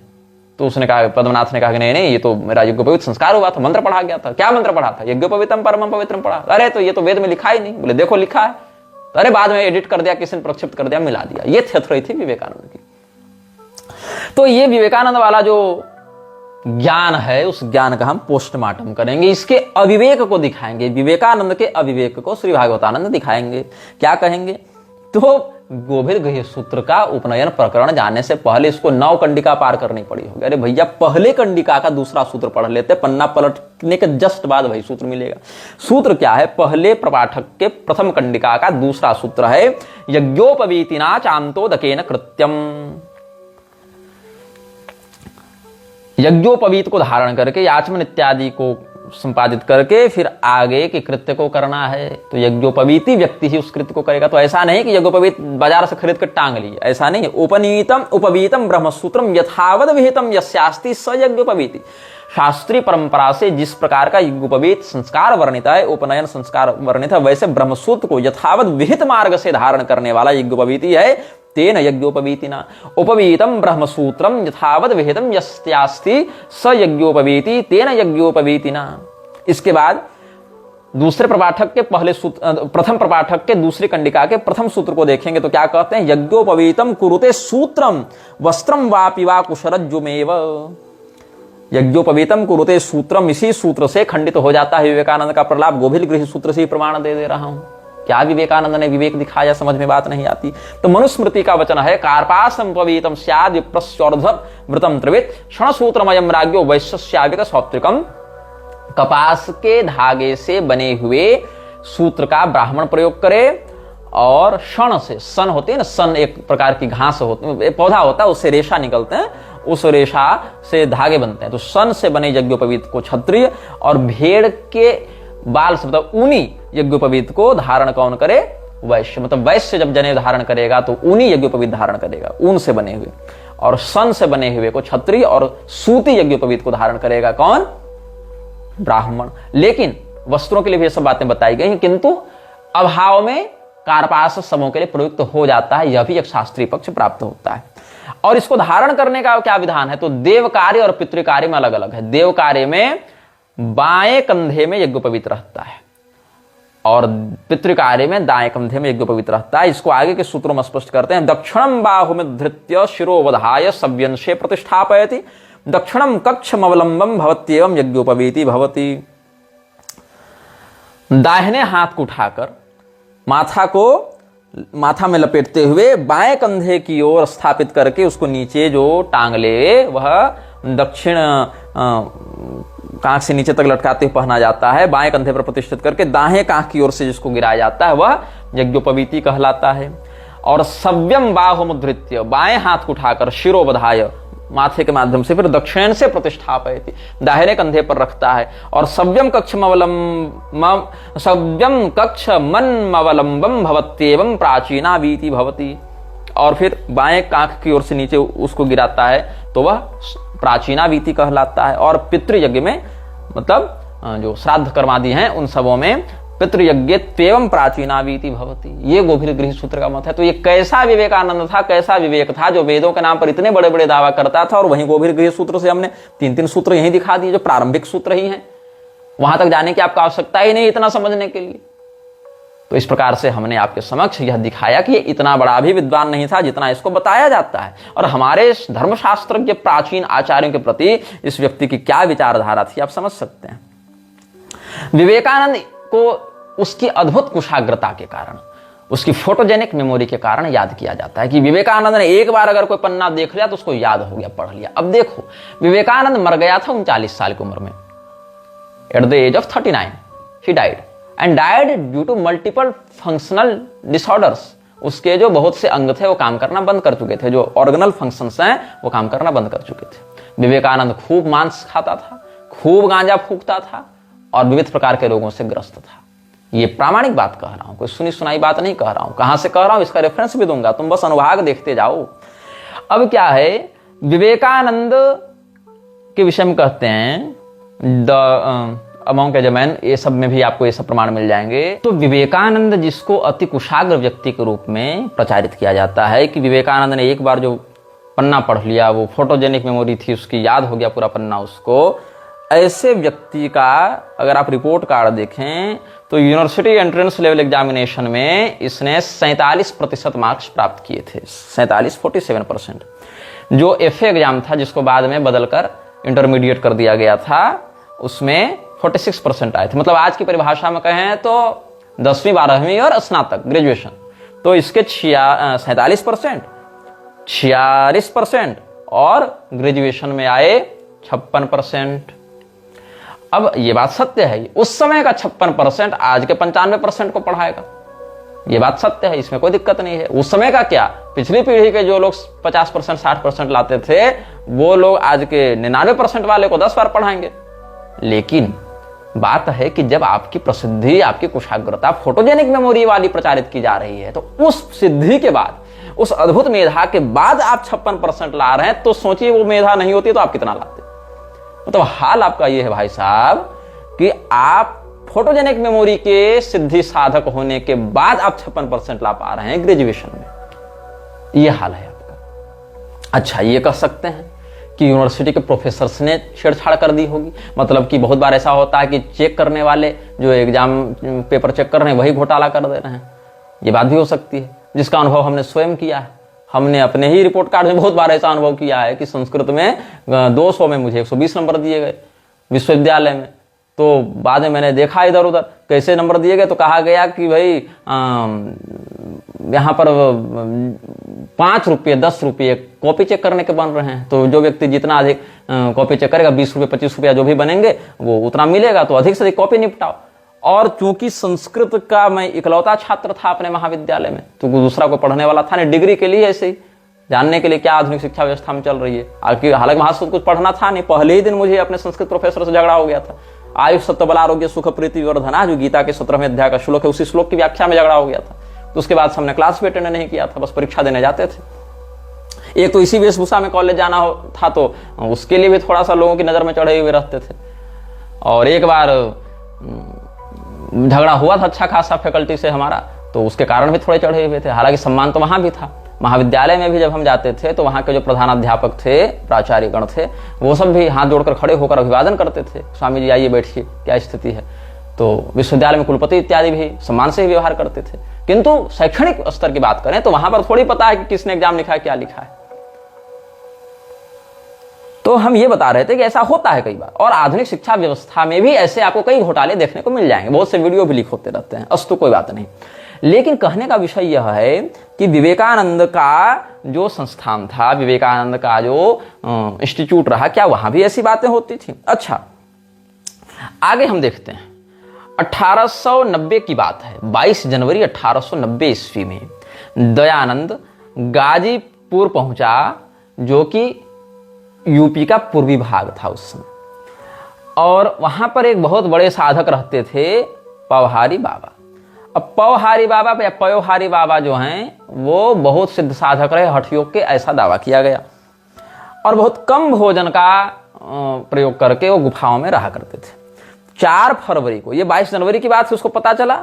तो उसने कहा, पद्मनाथ ने कहा कि नहीं नहीं, ये तो मेरा यज्ञोपवीत संस्कार हुआ था, मंत्र पढ़ा गया था। क्या मंत्र पढ़ा था? यज्ञोपवीतम परमम पवित्रम पढ़ा। अरे तो ये तो वेद में लिखा ही नहीं। बोले देखो लिखा है। तो अरे बाद में एडिट कर दिया, किसी ने प्रक्षिप्त कर दिया, मिला दिया। ये थ्योरी थी विवेकानंद की। तो ये विवेकानंद वाला जो ज्ञान है, उस ज्ञान का हम पोस्टमार्टम करेंगे, इसके अविवेक को दिखाएंगे। विवेकानंद के अविवेक को श्री भागवतानंद दिखाएंगे। क्या कहेंगे? तो गोभिर गृह सूत्र का उपनयन प्रकरण जाने से पहले इसको 9 कंडिका पार करनी पड़ी होगी। अरे भैया पहले कंडिका का दूसरा सूत्र पढ़ लेते, पन्ना पलटने के जस्ट बाद वही सूत्र मिलेगा। सूत्र क्या है? पहले प्रपाठक के प्रथम कंडिका का दूसरा सूत्र है, यज्ञोपवीतिना चांतोदकेन कृत्यम। यज्ञोपवीत को धारण करके याचमन इत्यादि को संपादित करके फिर आगे के कृत्य को करना है। तो यज्ञोपवीति व्यक्ति ही उस कृत्य को करेगा। तो ऐसा नहीं कि यज्ञोपवीत बाजार से खरीद कर टांग लिए, ऐसा नहीं है। उपनीतम उपवीतम ब्रह्मसूत्रम यथावद विहितम यस्यास्ति स यज्ञोपवीति। शास्त्रीय परंपरा से जिस प्रकार का यज्ञोपवीत संस्कार वर्णित है, उपनयन संस्कार वर्णित है, वैसे ब्रह्मसूत्र को यथावद विहित मार्ग से धारण करने वाला यज्ञोपवीति है। तेन यज्ञोपवीतिना उपवीतम ब्रह्मसूत्रम यथावद विहितम यस्यास्ति स यज्ञोपवीति तेन यज्ञोपवीतिना। इसके बाद दूसरे प्रपाठक के पहले सूत्र, प्रथम प्रपाठक के दूसरी कंडिका के प्रथम सूत्र को देखेंगे तो क्या कहते हैं? यज्ञोपवीतम कुरुते सूत्रम वस्त्रम वापि वा कुशरज्जुमेव। यज्ञोपवीतम कुरुते सूत्रम, इसी सूत्र से खंडित हो जाता है विवेकानंद का प्रलाप। गोभिल गृह सूत्र से ही प्रमाण दे रहा हूं। क्या विवेकानंद ने विवेक दिखाया? समझ में बात नहीं आती। तो मनुस्मृति का वचन है, कार्पासम पवीतम स्याद् विप्रस्योर्ध्वृतम त्रिवित क्षणसूत्रमयम राज्ञो वैश्यस्याविक सौत्रिकम। कपास के धागे से बने हुए सूत्र का ब्राह्मण प्रयोग करे और शन से, सन होते हैं ना, सन एक प्रकार की घास होती है, पौधा होता है, उससे रेशा निकलते हैं, उस रेशा से धागे बनते हैं। तो सन से बने यज्ञोपवीत को क्षत्रिय और भेड़ के बाल से मतलब ऊनी यज्ञोपवीत को धारण कौन करे? वैश्य। मतलब वैश्य जब जनेऊ धारण करेगा तो ऊनी यज्ञोपवीत धारण करेगा, ऊन से बने हुए, और सन से बने हुए को क्षत्रिय और सूती यज्ञोपवीत को धारण करेगा कौन? ब्राह्मण। लेकिन वस्त्रों के लिए भी ये सब बातें बताई गई हैं, किंतु अभाव में कार्पास समूह के लिए प्रयुक्त हो जाता है। यह भी एक शास्त्रीय पक्ष प्राप्त होता है। और इसको धारण करने का क्या विधान है? तो देव कार्य और पितृ कार्य में अलग अलग है। देव कार्य में बाएं कंधे में यज्ञोपवीत रहता है और पितृकार्य में दाएं कंधे में यज्ञोपवीत रहता है। इसको आगे के सूत्रों में स्पष्ट करते हैं। दक्षिणम बाहुमें धृत्य शिरोवधाय सव्यंशे प्रतिष्ठापयति दक्षिणम कक्षमवलंबम भवत्येवं यज्ञोपवीति भवति। दाहिने हाथ को उठाकर माथा में लपेटते हुए बाएं कंधे की ओर स्थापित करके उसको नीचे जो टांग ले, वह दक्षिण कांख से नीचे तक लटकाते हुए पहना जाता है। बाएं कंधे पर प्रतिष्ठित करके दाहिने कांख की ओर से जिसको गिराया जाता है वह यज्ञोपवीति कहलाता है। और सव्यम बाहुमुद्धृत्य, बाएं हाथ को उठाकर शिरोवधाय, माथे के माध्यम से फिर दक्षिण से प्रतिष्ठापयति, दाहिने कंधे पर रखता है। और सव्यम कक्षमन्मवलंबम भवत्येवं प्राचीनावीति भवति। और फिर बाएं कांख की ओर से नीचे उसको गिराता है तो वह प्राचीनावीति कहलाता है। और पितृयज्ञ में मतलब जो श्राद्ध कर्मादि हैं उन सबों में पितृयज्ञ त्वेवं प्राचीनावीति भवति। ये गोभिल गृह सूत्र का मत है। तो ये कैसा विवेकानंद था, कैसा विवेक था जो वेदों के नाम पर इतने बड़े बड़े दावा करता था। और वहीं गोभिल गृह सूत्र से हमने 3-3 सूत्र यही दिखा दिए जो प्रारंभिक सूत्र ही हैं। वहां तक जाने की आपको आवश्यकता ही नहीं इतना समझने के लिए। तो इस प्रकार से हमने आपके समक्ष यह दिखाया कि इतना बड़ा भी विद्वान नहीं था जितना इसको बताया जाता है। और हमारे धर्मशास्त्र के प्राचीन आचार्यों के प्रति इस व्यक्ति की क्या विचारधारा थी आप समझ सकते हैं। विवेकानंद को उसकी अद्भुत कुशाग्रता के कारण, उसकी फोटोजेनिक मेमोरी के कारण याद किया जाता है कि विवेकानंद ने एक बार अगर कोई पन्ना देख लिया तो उसको याद हो गया, पढ़ लिया। अब देखो, विवेकानंद मर गया था 39 साल की उम्र में, एट द एज ऑफ 39 ही died and died due to multiple functional disorders. उसके जो बहुत से अंग थे वो काम करना बंद कर चुके थे, जो ऑर्गनल फंक्शंस हैं वो काम करना बंद कर चुके थे। विवेकानंद खूब मांस खाता था, खूब गांजा फूकता था और विविध प्रकार के रोगों से ग्रस्त था। ये प्रामाणिक बात कह रहा हूं, कोई सुनी सुनाई बात नहीं कह रहा हूं। कहां से कह रहा हूं इसका रेफरेंस भी दूंगा, तुम बस अनुभाग देखते जाओ। अब क्या है, विवेकानंद के विषय में कहते हैं अमोंग एजमैन, ये सब में भी आपको ये सब प्रमाण मिल जाएंगे। तो विवेकानंद जिसको अति कुशाग्र व्यक्ति के रूप में प्रचारित किया जाता है कि विवेकानंद ने एक बार जो पन्ना पढ़ लिया, वो फोटोजेनिक मेमोरी थी उसकी, याद हो गया पूरा पन्ना उसको, ऐसे व्यक्ति का अगर आप रिपोर्ट कार्ड देखें तो यूनिवर्सिटी एंट्रेंस लेवल एग्जामिनेशन में इसने 47% मार्क्स प्राप्त किए थे। 47 जो एफए एग्जाम था जिसको बाद में बदलकर इंटरमीडिएट कर दिया गया था, उसमें 46% आए थे। मतलब आज की परिभाषा में कहें तो 10वीं 12वीं और स्नातक ग्रेजुएशन, तो इसके 47%, 46% और ग्रेजुएशन में आए 56%। अब ये बात सत्य है, उस समय का 56% आज के 95% को पढ़ाएगा, ये बात सत्य है, इसमें कोई दिक्कत नहीं है। उस समय का क्या, पिछली पीढ़ी के जो लोग 50% 60% लाते थे, वो लोग आज के 99% वाले को 10 बार पढ़ाएंगे। लेकिन बात है कि जब आपकी प्रसिद्धि, आपकी कुशाग्रता फोटोजेनिक मेमोरी वाली प्रचारित की जा रही है, तो उस सिद्धि के बाद, उस अद्भुत मेधा के बाद आप 56% ला रहे हैं, तो सोचिए वो मेधा नहीं होती तो आप कितना लाते। मतलब हाल आपका ये है भाई साहब कि आप फोटोजेनिक मेमोरी के सिद्धि साधक होने के बाद आप 56% ला पा रहे हैं ग्रेजुएशन में, ये हाल है आपका। अच्छा, ये कह सकते हैं कि यूनिवर्सिटी के प्रोफेसर्स ने छेड़छाड़ कर दी होगी, मतलब कि बहुत बार ऐसा होता है कि चेक करने वाले जो एग्जाम पेपर चेक कर रहे हैं वही घोटाला कर दे रहे हैं, ये बात भी हो सकती है, जिसका अनुभव हमने स्वयं किया है। हमने अपने ही रिपोर्ट कार्ड में बहुत बार ऐसा अनुभव किया है कि संस्कृत में 200 में मुझे 120 नंबर दिए गए विश्वविद्यालय में, तो बाद में मैंने देखा इधर उधर कैसे नंबर दिए गए, तो कहा गया कि भाई यहाँ पर 5 रुपये 10 रुपये कॉपी चेक करने के बन रहे हैं, तो जो व्यक्ति जितना अधिक कॉपी चेक करेगा, 20 रुपये 25 रुपया जो भी बनेंगे वो उतना मिलेगा, तो अधिक से अधिक कॉपी निपटाओ। और चूंकि संस्कृत का मैं इकलौता छात्र था अपने महाविद्यालय में, तो दूसरा कोई पढ़ने वाला था नहीं, डिग्री के लिए ऐसे ही जानने के लिए क्या आधुनिक शिक्षा व्यवस्था में चल रही है। हालांकि महासंस्कृत कुछ पढ़ना था नहीं, पहले ही दिन मुझे अपने संस्कृत प्रोफेसर से झगड़ा हो गया था। आयुष सत्य बल आरोग्य सुख प्रीति विवर्धना, जो गीता के 17वें अध्याय का श्लोक है, उसी श्लोक की व्याख्या में झगड़ा हो गया था। तो उसके बाद हमने क्लास भी अटेंड नहीं किया था, बस परीक्षा देने जाते थे। एक तो इसी वेशभूषा में कॉलेज जाना था, तो उसके लिए भी थोड़ा सा लोगों की नजर में चढ़े हुए रहते थे। और एक बार झगड़ा हुआ था अच्छा खासा फैकल्टी से हमारा, तो उसके कारण भी थोड़े चढ़े हुए थे। हालांकि सम्मान तो वहां भी था, महाविद्यालय में भी जब हम जाते थे तो वहां के जो प्रधानाध्यापक थे, प्राचार्य गण थे, वो सब भी हाथ जोड़कर खड़े होकर अभिवादन करते थे, स्वामी जी आइए बैठिए, क्या स्थिति है। तो विश्वविद्यालय में कुलपति इत्यादि भी सम्मान से ही व्यवहार करते थे। किंतु शैक्षणिक स्तर की बात करें तो वहां पर थोड़ी पता है कि किसने एग्जाम लिखा है, क्या लिखा है। तो हम ये बता रहे थे कि ऐसा होता है कई बार, और आधुनिक शिक्षा व्यवस्था में भी ऐसे आपको कई घोटाले देखने को मिल जाएंगे, बहुत से वीडियो भी लीक होते रहते हैं, अस्तु कोई बात नहीं। लेकिन कहने का विषय यह है कि विवेकानंद का जो संस्थान था, विवेकानंद का जो इंस्टीट्यूट रहा, क्या वहां भी ऐसी बातें होती थी। अच्छा, आगे हम देखते हैं। 1890 की बात है, 22 जनवरी 1890 ईस्वी में दयानंद गाजीपुर पहुंचा, जो कि यूपी का पूर्वी भाग था उस समय, और वहां पर एक बहुत बड़े साधक रहते थे, पवहारी बाबा। अब पवहारी बाबा या पयोहारी बाबा जो हैं वो बहुत सिद्ध साधक रहे, हठ योग के, ऐसा दावा किया गया, और बहुत कम भोजन का प्रयोग करके वो गुफाओं में रहा करते थे। 4 फरवरी को, ये 22 जनवरी की बात से उसको पता चला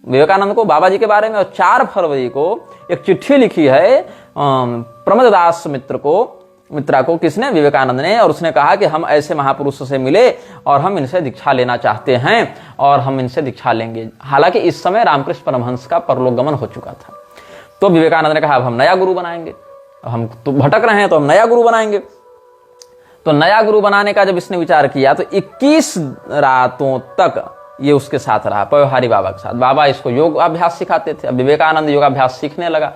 विवेकानंद को बाबा जी के बारे में, और 4 फरवरी को एक चिट्ठी लिखी है प्रमददास मित्रा को, किसने, विवेकानंद ने, और उसने कहा कि हम ऐसे महापुरुषों से मिले और हम इनसे दीक्षा लेना चाहते हैं और हम इनसे दीक्षा लेंगे। हालांकि इस समय रामकृष्ण परमहंस का परलोक गमन हो चुका था। तो विवेकानंद ने कहा अब हम नया गुरु बनाएंगे, हम तो भटक रहे हैं तो हम नया गुरु बनाएंगे। तो नया गुरु बनाने का जब इसने विचार किया तो 21 रातों तक ये उसके साथ रहा, पयोहारी बाबा के साथ। बाबा इसको योग अभ्यास सिखाते थे। अब विवेकानंद योगाभ्यास सीखने लगा।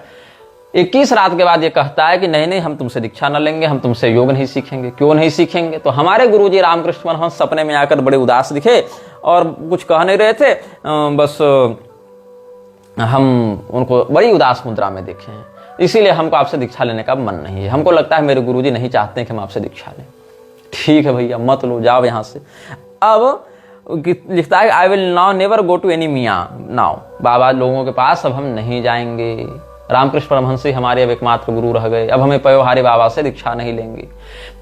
21 रात के बाद ये कहता है कि नहीं नहीं, हम तुमसे दीक्षा न लेंगे, हम तुमसे योग नहीं सीखेंगे। क्यों नहीं सीखेंगे? तो हमारे गुरुजी रामकृष्ण परमहंस सपने में आकर बड़े उदास दिखे और कुछ कह नहीं रहे थे, बस हम उनको बड़ी उदास मुद्रा में देखे हैं, इसीलिए हमको आपसे दीक्षा लेने का मन नहीं है। हमको लगता है मेरे गुरुजी नहीं चाहते कि हम आपसे दीक्षा लें। ठीक है भैया, मत लो, जाओ यहां से। अब लिखता है I will now never go to any मियाँ नाउ, बाबा लोगों के पास अब हम नहीं जाएंगे। रामकृष्ण परमहंस ही हमारे अब एकमात्र गुरु रह गए, अब हमें पयोहारी बाबा से दीक्षा नहीं लेंगे।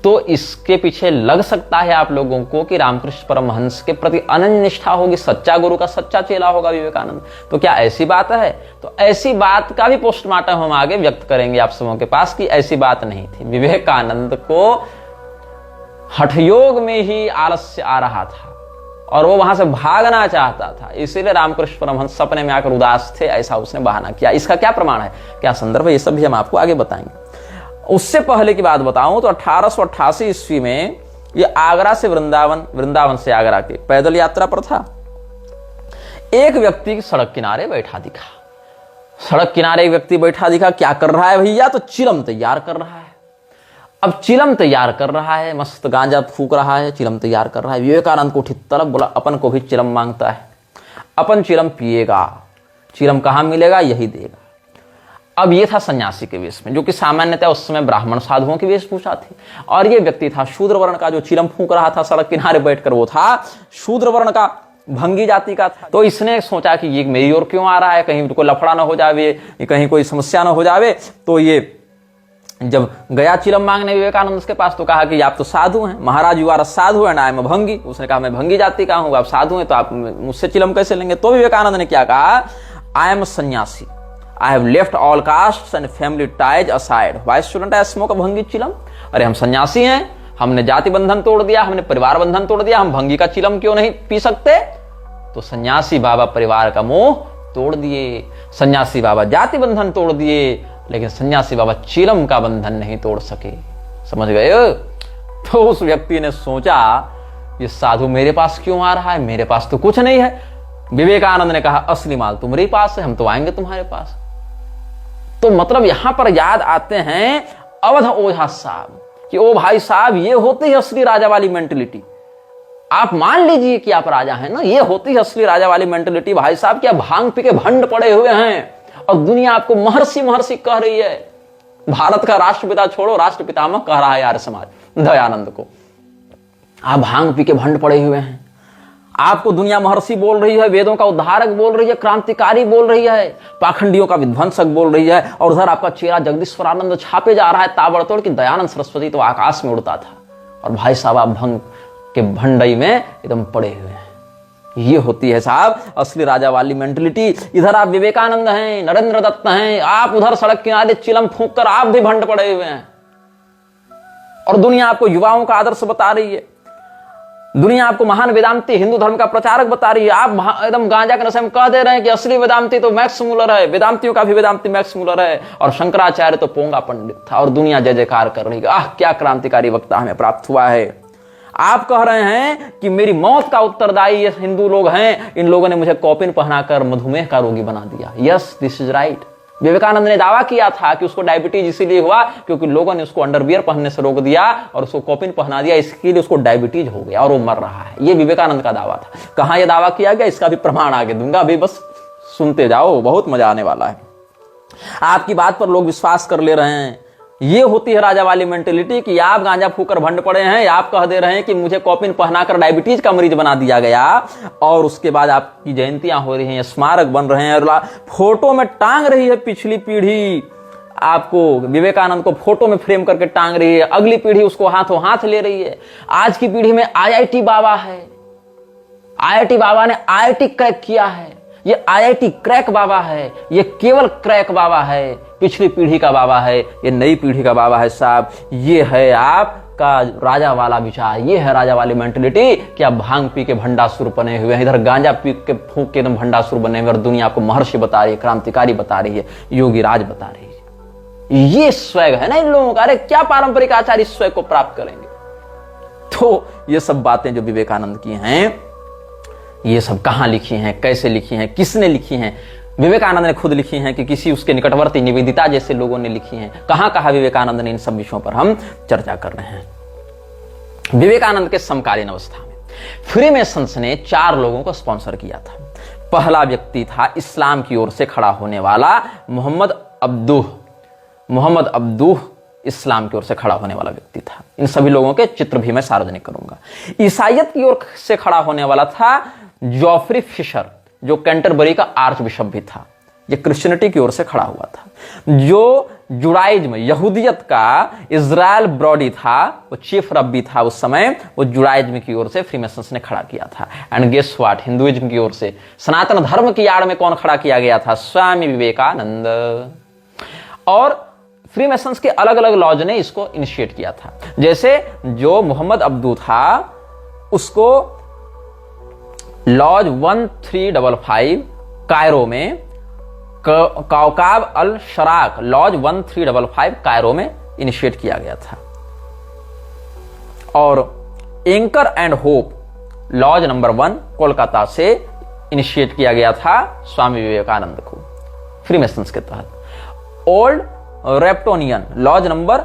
तो इसके पीछे लग सकता है आप लोगों को कि रामकृष्ण परमहंस के प्रति अनन्य निष्ठा होगी, सच्चा गुरु का सच्चा चेला होगा विवेकानंद। तो क्या ऐसी बात है? तो ऐसी बात का भी पोस्टमार्टम हम आगे व्यक्त करेंगे आप सबों के पास कि ऐसी बात नहीं थी। विवेकानंद को हठयोग में ही आलस्य आ रहा था और वो वहां से भागना चाहता था, इसीलिए रामकृष्ण परमहंस सपने में आकर उदास थे, ऐसा उसने बहाना किया। इसका क्या प्रमाण है, क्या संदर्भ है, ये सब भी हम आपको आगे बताएंगे। उससे पहले की बात बताऊं तो 1888 ईस्वी में ये आगरा से वृंदावन से आगरा की पैदल यात्रा पर था। एक व्यक्ति सड़क किनारे बैठा दिखा। सड़क किनारे एक व्यक्ति बैठा दिखा, क्या कर रहा है भैया? तो चिलम तैयार कर रहा है। अब चिलम तैयार कर रहा है, मस्त गांजा फूक रहा है, चिलम तैयार कर रहा है। विवेकानंद को उठी तलब, बोला अपन को भी चिलम मांगता है, अपन चिलम पिएगा, चिलम कहां मिलेगा, यही देगा। अब ये था सन्यासी के वेश में, जो कि सामान्यतः उस समय ब्राह्मण साधुओं की वेशभूषा थी, और ये व्यक्ति था शूद्र वर्ण का, जो चिलम फूक रहा था सड़क किनारे बैठकर, वो था शूद्र वर्ण का, भंगी जाति का था। तो इसने सोचा कि ये मेरी ओर क्यों आ रहा है, कहीं कोई लफड़ा ना हो जावे, कहीं कोई समस्या ना हो जावे। तो ये जब गया चिलम मांगने विवेकानंद के पास, तो कहा कि आप तो साधु हैं, महाराज यू आर साधु है ना, मैं भंगी। उसने कहा मैं भंगी जाति का हूं, आप साधु हैं तो आप मुझसे चिलम कैसे लेंगे? तो विवेकानंद ने क्या कहा, I am sannyasi, I have left all caste and family ties aside, why shouldn't I smoke a bhangi chillum? अरे हम सन्यासी हैं, हमने जाति बंधन तोड़ दिया, हमने परिवार बंधन तोड़ दिया, हम भंगी का चिलम क्यों नहीं पी सकते? तो सन्यासी बाबा परिवार का मोह तोड़ दिए, सन्यासी बाबा जाति बंधन तोड़ दिए, लेकिन सन्यासी बाबा चिलम का बंधन नहीं तोड़ सके। समझ गए? तो उस व्यक्ति ने सोचा ये साधु मेरे पास क्यों आ रहा है, मेरे पास तो कुछ नहीं है। विवेकानंद ने कहा असली माल तुम्हारे पास है, हम तो आएंगे तुम्हारे पास। तो मतलब यहां पर याद आते हैं अवध ओझा साहब कि ओ भाई साहब, ये होती है असली राजा वाली मेंटेलिटी। आप मान लीजिए कि आप राजा हैं ना, ये होती है असली राजा वाली मेंटेलिटी। भाई साहब क्या भांग पी के भंड पड़े हुए हैं और दुनिया आपको महर्षि महर्षि कह रही है। भारत का राष्ट्रपिता छोड़ो, राष्ट्रपितामह कह रहा है आर्य समाज दयानंद को। आप भांग पी के भंड पड़े हुए हैं, आपको दुनिया महर्षि बोल रही है, वेदों का उद्धारक बोल रही है, क्रांतिकारी बोल रही है, पाखंडियों का विध्वंसक बोल रही है, और उधर आपका चेहरा जगदीश्वरानंद छापे जा रहा है ताबड़तोड़ कि दयानंद सरस्वती तो आकाश में उड़ता था, और भाई साहब आप भंग के भंडई में एकदम पड़े हुए हैं। ये होती है साहब असली राजा वाली मेंटलिटी। इधर आप विवेकानंद हैं, नरेंद्र दत्त हैं, आप उधर सड़क किनारे चिलम फूंक कर आप भी भंड पड़े हुए हैं, और दुनिया आपको युवाओं का आदर्श बता रही है, दुनिया आपको महान वेदांती हिंदू धर्म का प्रचारक बता रही है। आप एकदम गांजा के नशे में कह दे रहे हैं कि असली वेदांती तो मैक्स मूलर है, वेदांतियों का भी वेदांती मैक्स मूलर है, और शंकराचार्य तो पोंगा पंडित था, और दुनिया जय जयकार कर रही है, आह क्या क्रांतिकारी वक्ता हमें प्राप्त हुआ है। आप कह रहे हैं कि मेरी मौत का उत्तरदायी ये हिंदू लोग हैं, इन लोगों ने मुझे कॉपिन पहनाकर मधुमेह का रोगी बना दिया। Yes, this is right. Vivekananda ने दावा किया था कि उसको डायबिटीज इसीलिए हुआ क्योंकि लोगों ने उसको अंडरवियर पहनने से रोक दिया और उसको कॉपिन पहना दिया, इसके लिए उसको डायबिटीज हो गया और वो मर रहा है। ये विवेकानंद का दावा था। कहां यह दावा किया गया, इसका भी प्रमाण आगे दूंगा, अभी बस सुनते जाओ, बहुत मजा आने वाला है। आपकी बात पर लोग विश्वास कर ले रहे हैं। ये होती है राजा वाली मेंटेलिटी कि आप गांजा फूकर भंड पड़े हैं, आप कह दे रहे हैं कि मुझे कॉपिन पहनाकर डायबिटीज का मरीज बना दिया गया, और उसके बाद आपकी जयंतियां हो रही हैं, स्मारक बन रहे हैं, और फोटो में टांग रही है पिछली पीढ़ी आपको, विवेकानंद को फोटो में फ्रेम करके टांग रही है, अगली पीढ़ी उसको हाथों हाथ ले रही है। आज की पीढ़ी में आईआईटी बाबा है, आईआईटी बाबा ने आईआईटी क्रैक किया है, ये आईआईटी क्रैक बाबा है, ये केवल क्रैक बाबा है, पिछली पीढ़ी का बाबा है, ये नई पीढ़ी का बाबा है साहब। ये है आपका राजा वाला विचार, ये है राजा वाली मेंटलिटी कि आप भांग पी के भंडासुर बने हुए हैं, इधर गांजा पी के फूंक के एकदम भंडासुर बने हुए, और दुनिया आपको महर्षि बता रही है, क्रांतिकारी बता रही है, योगी राज बता रही है। ये स्वैग है ना इन लोगों का। अरे क्या पारंपरिक आचार्य इस स्वैग को प्राप्त करेंगे? तो ये सब बातें जो विवेकानंद की हैं, ये सब कहां लिखी हैं, कैसे लिखी हैं, किसने लिखी हैं? विवेकानंद ने खुद लिखी हैं कि किसी उसके निकटवर्ती निवेदिता जैसे लोगों ने लिखी हैं? कहां कहा विवेकानंद ने? इन सब विषयों पर हम चर्चा कर रहे हैं। विवेकानंद के समकालीन अवस्था में फ्रीमेसन्स ने 4 लोगों को स्पॉन्सर किया था। पहला व्यक्ति था इस्लाम की ओर से खड़ा होने वाला मोहम्मद अब्दूह इस्लाम की ओर से खड़ा होने वाला व्यक्ति था। इन सभी लोगों के चित्र भी मैं सार्वजनिक करूंगा। ईसाइयत की ओर से खड़ा होने वाला था जॉफ्री फिशर, जो कैंटरबरी का आर्च बिशप भी था। ये क्रिश्चियनिटी की ओर से खड़ा हुआ था। जो जुडाइज्म यहूदियत का इजराइल ब्रॉडी था, वो चीफ रब्बी था उस समय, वो जुडाइज्म की ओर से फ्रीमेसन्स ने खड़ा किया था। एंड गेस व्हाट, हिंदुइज्म की ओर से सनातन धर्म की आड़ में कौन खड़ा किया गया था? स्वामी विवेकानंद। और फ्रीमेसन्स के अलग अलग लॉज ने इसको इनिशिएट किया था। जैसे जो मोहम्मद अब्दू था उसको लॉज 1355 कायरो में, Kaukab al Sharq lodge 1355 Cairo में इनिशिएट किया गया था। और anchor and hope lodge number 1 Kolkata से इनिशिएट किया गया था स्वामी विवेकानंद को फ्रीमेसन्स के तहत। Old Reptonian lodge number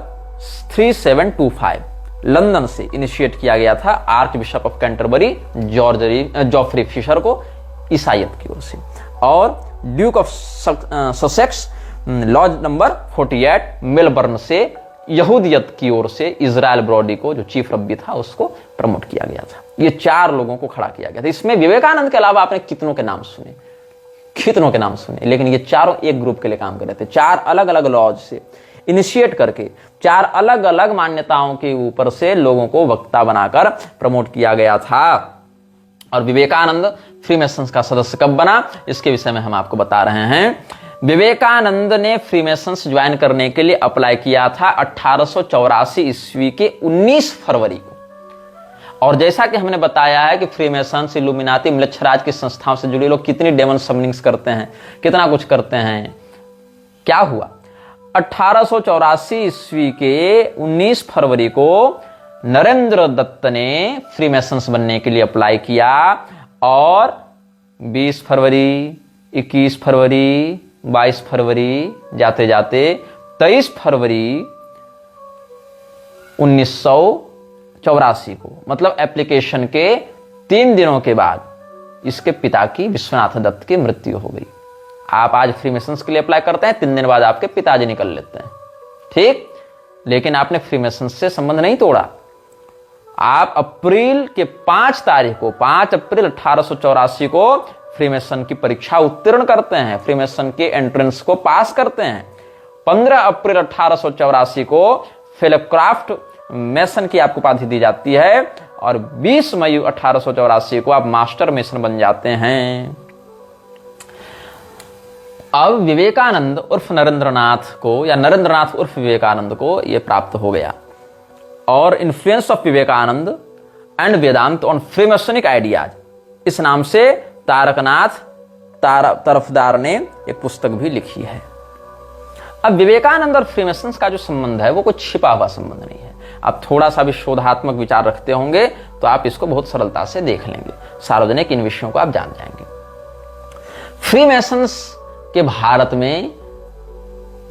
3725 London से इनिशिएट किया गया था archbishop of Canterbury Geoffrey Fisher को ईसाइयत की ओर से। और Duke of Sussex lodge number 48 Melbourne से यहूदियत की ओर से इजराइल ब्रॉडी को, जो चीफ रब्बी था, उसको प्रमोट किया गया था। ये 4 लोगों को खड़ा किया गया था। इसमें विवेकानंद के अलावा आपने कितनों के नाम सुने, लेकिन ये चारों एक ग्रुप के लिए काम कर रहे थे। 4 अलग अलग लॉज से इनिशिएट करके 4 अलग अलग मान्यताओं के ऊपर से लोगों को वक्ता बनाकर प्रमोट किया गया था। और विवेकानंद फ्रीमेसन्स का सदस्य कब बना, इसके विषय में हम आपको बता रहे हैं। विवेकानंद ने फ्रीमेसन्स ज्वाइन करने के लिए अप्लाई किया था 1884 ईस्वी के 19 फरवरी को। और जैसा कि हमने बताया है कि फ्रीमेसन्स, इल्यूमिनाती, म्लेच्छराज की संस्थाओं से जुड़े लोग कितनी डेमन समनिंग्स करते हैं, कितना कुछ करते हैं। क्या हुआ, 1884 ईस्वी के 19 फरवरी को नरेंद्र दत्त ने फ्रीमेसन्स बनने के लिए अप्लाई किया। और 20 फरवरी, 21 फरवरी, 22 फरवरी, जाते जाते 23 फरवरी 1984 को, मतलब एप्लीकेशन के 3 दिनों के बाद इसके पिता की, विश्वनाथ दत्त की मृत्यु हो गई। आप आज फ्रीमेसन्स के लिए अप्लाई करते हैं, 3 दिन बाद आपके पिताजी निकल लेते हैं, ठीक। लेकिन आपने फ्रीमेसन्स से संबंध नहीं तोड़ा। आप अप्रैल के 5 तारीख को, 5 अप्रैल 1884 को फ्रीमेसन की परीक्षा उत्तीर्ण करते हैं, फ्रीमेसन के एंट्रेंस को पास करते हैं। 15 अप्रैल 1884 को फेलोक्राफ्ट मेसन की आपको उपाधि दी जाती है। और 20 मई 1884 को आप मास्टर मेसन बन जाते हैं। अब विवेकानंद उर्फ नरेंद्रनाथ को, या नरेंद्रनाथ उर्फ विवेकानंद को यह प्राप्त हो गया। और influence of Vivekananda and Vedanta on freemasonic ideas, इस नाम से तारकनाथ तरफदार ने एक पुस्तक भी लिखी है। अब विवेकानंद और फ्रीमेसन्स का जो संबंध है वो कोई छिपा हुआ संबंध नहीं है। आप थोड़ा सा भी शोधात्मक विचार रखते होंगे तो आप इसको बहुत सरलता से देख लेंगे, सार्वजनिक इन विषयों को आप जान जाएंगे। फ्रीमेसन्स के भारत में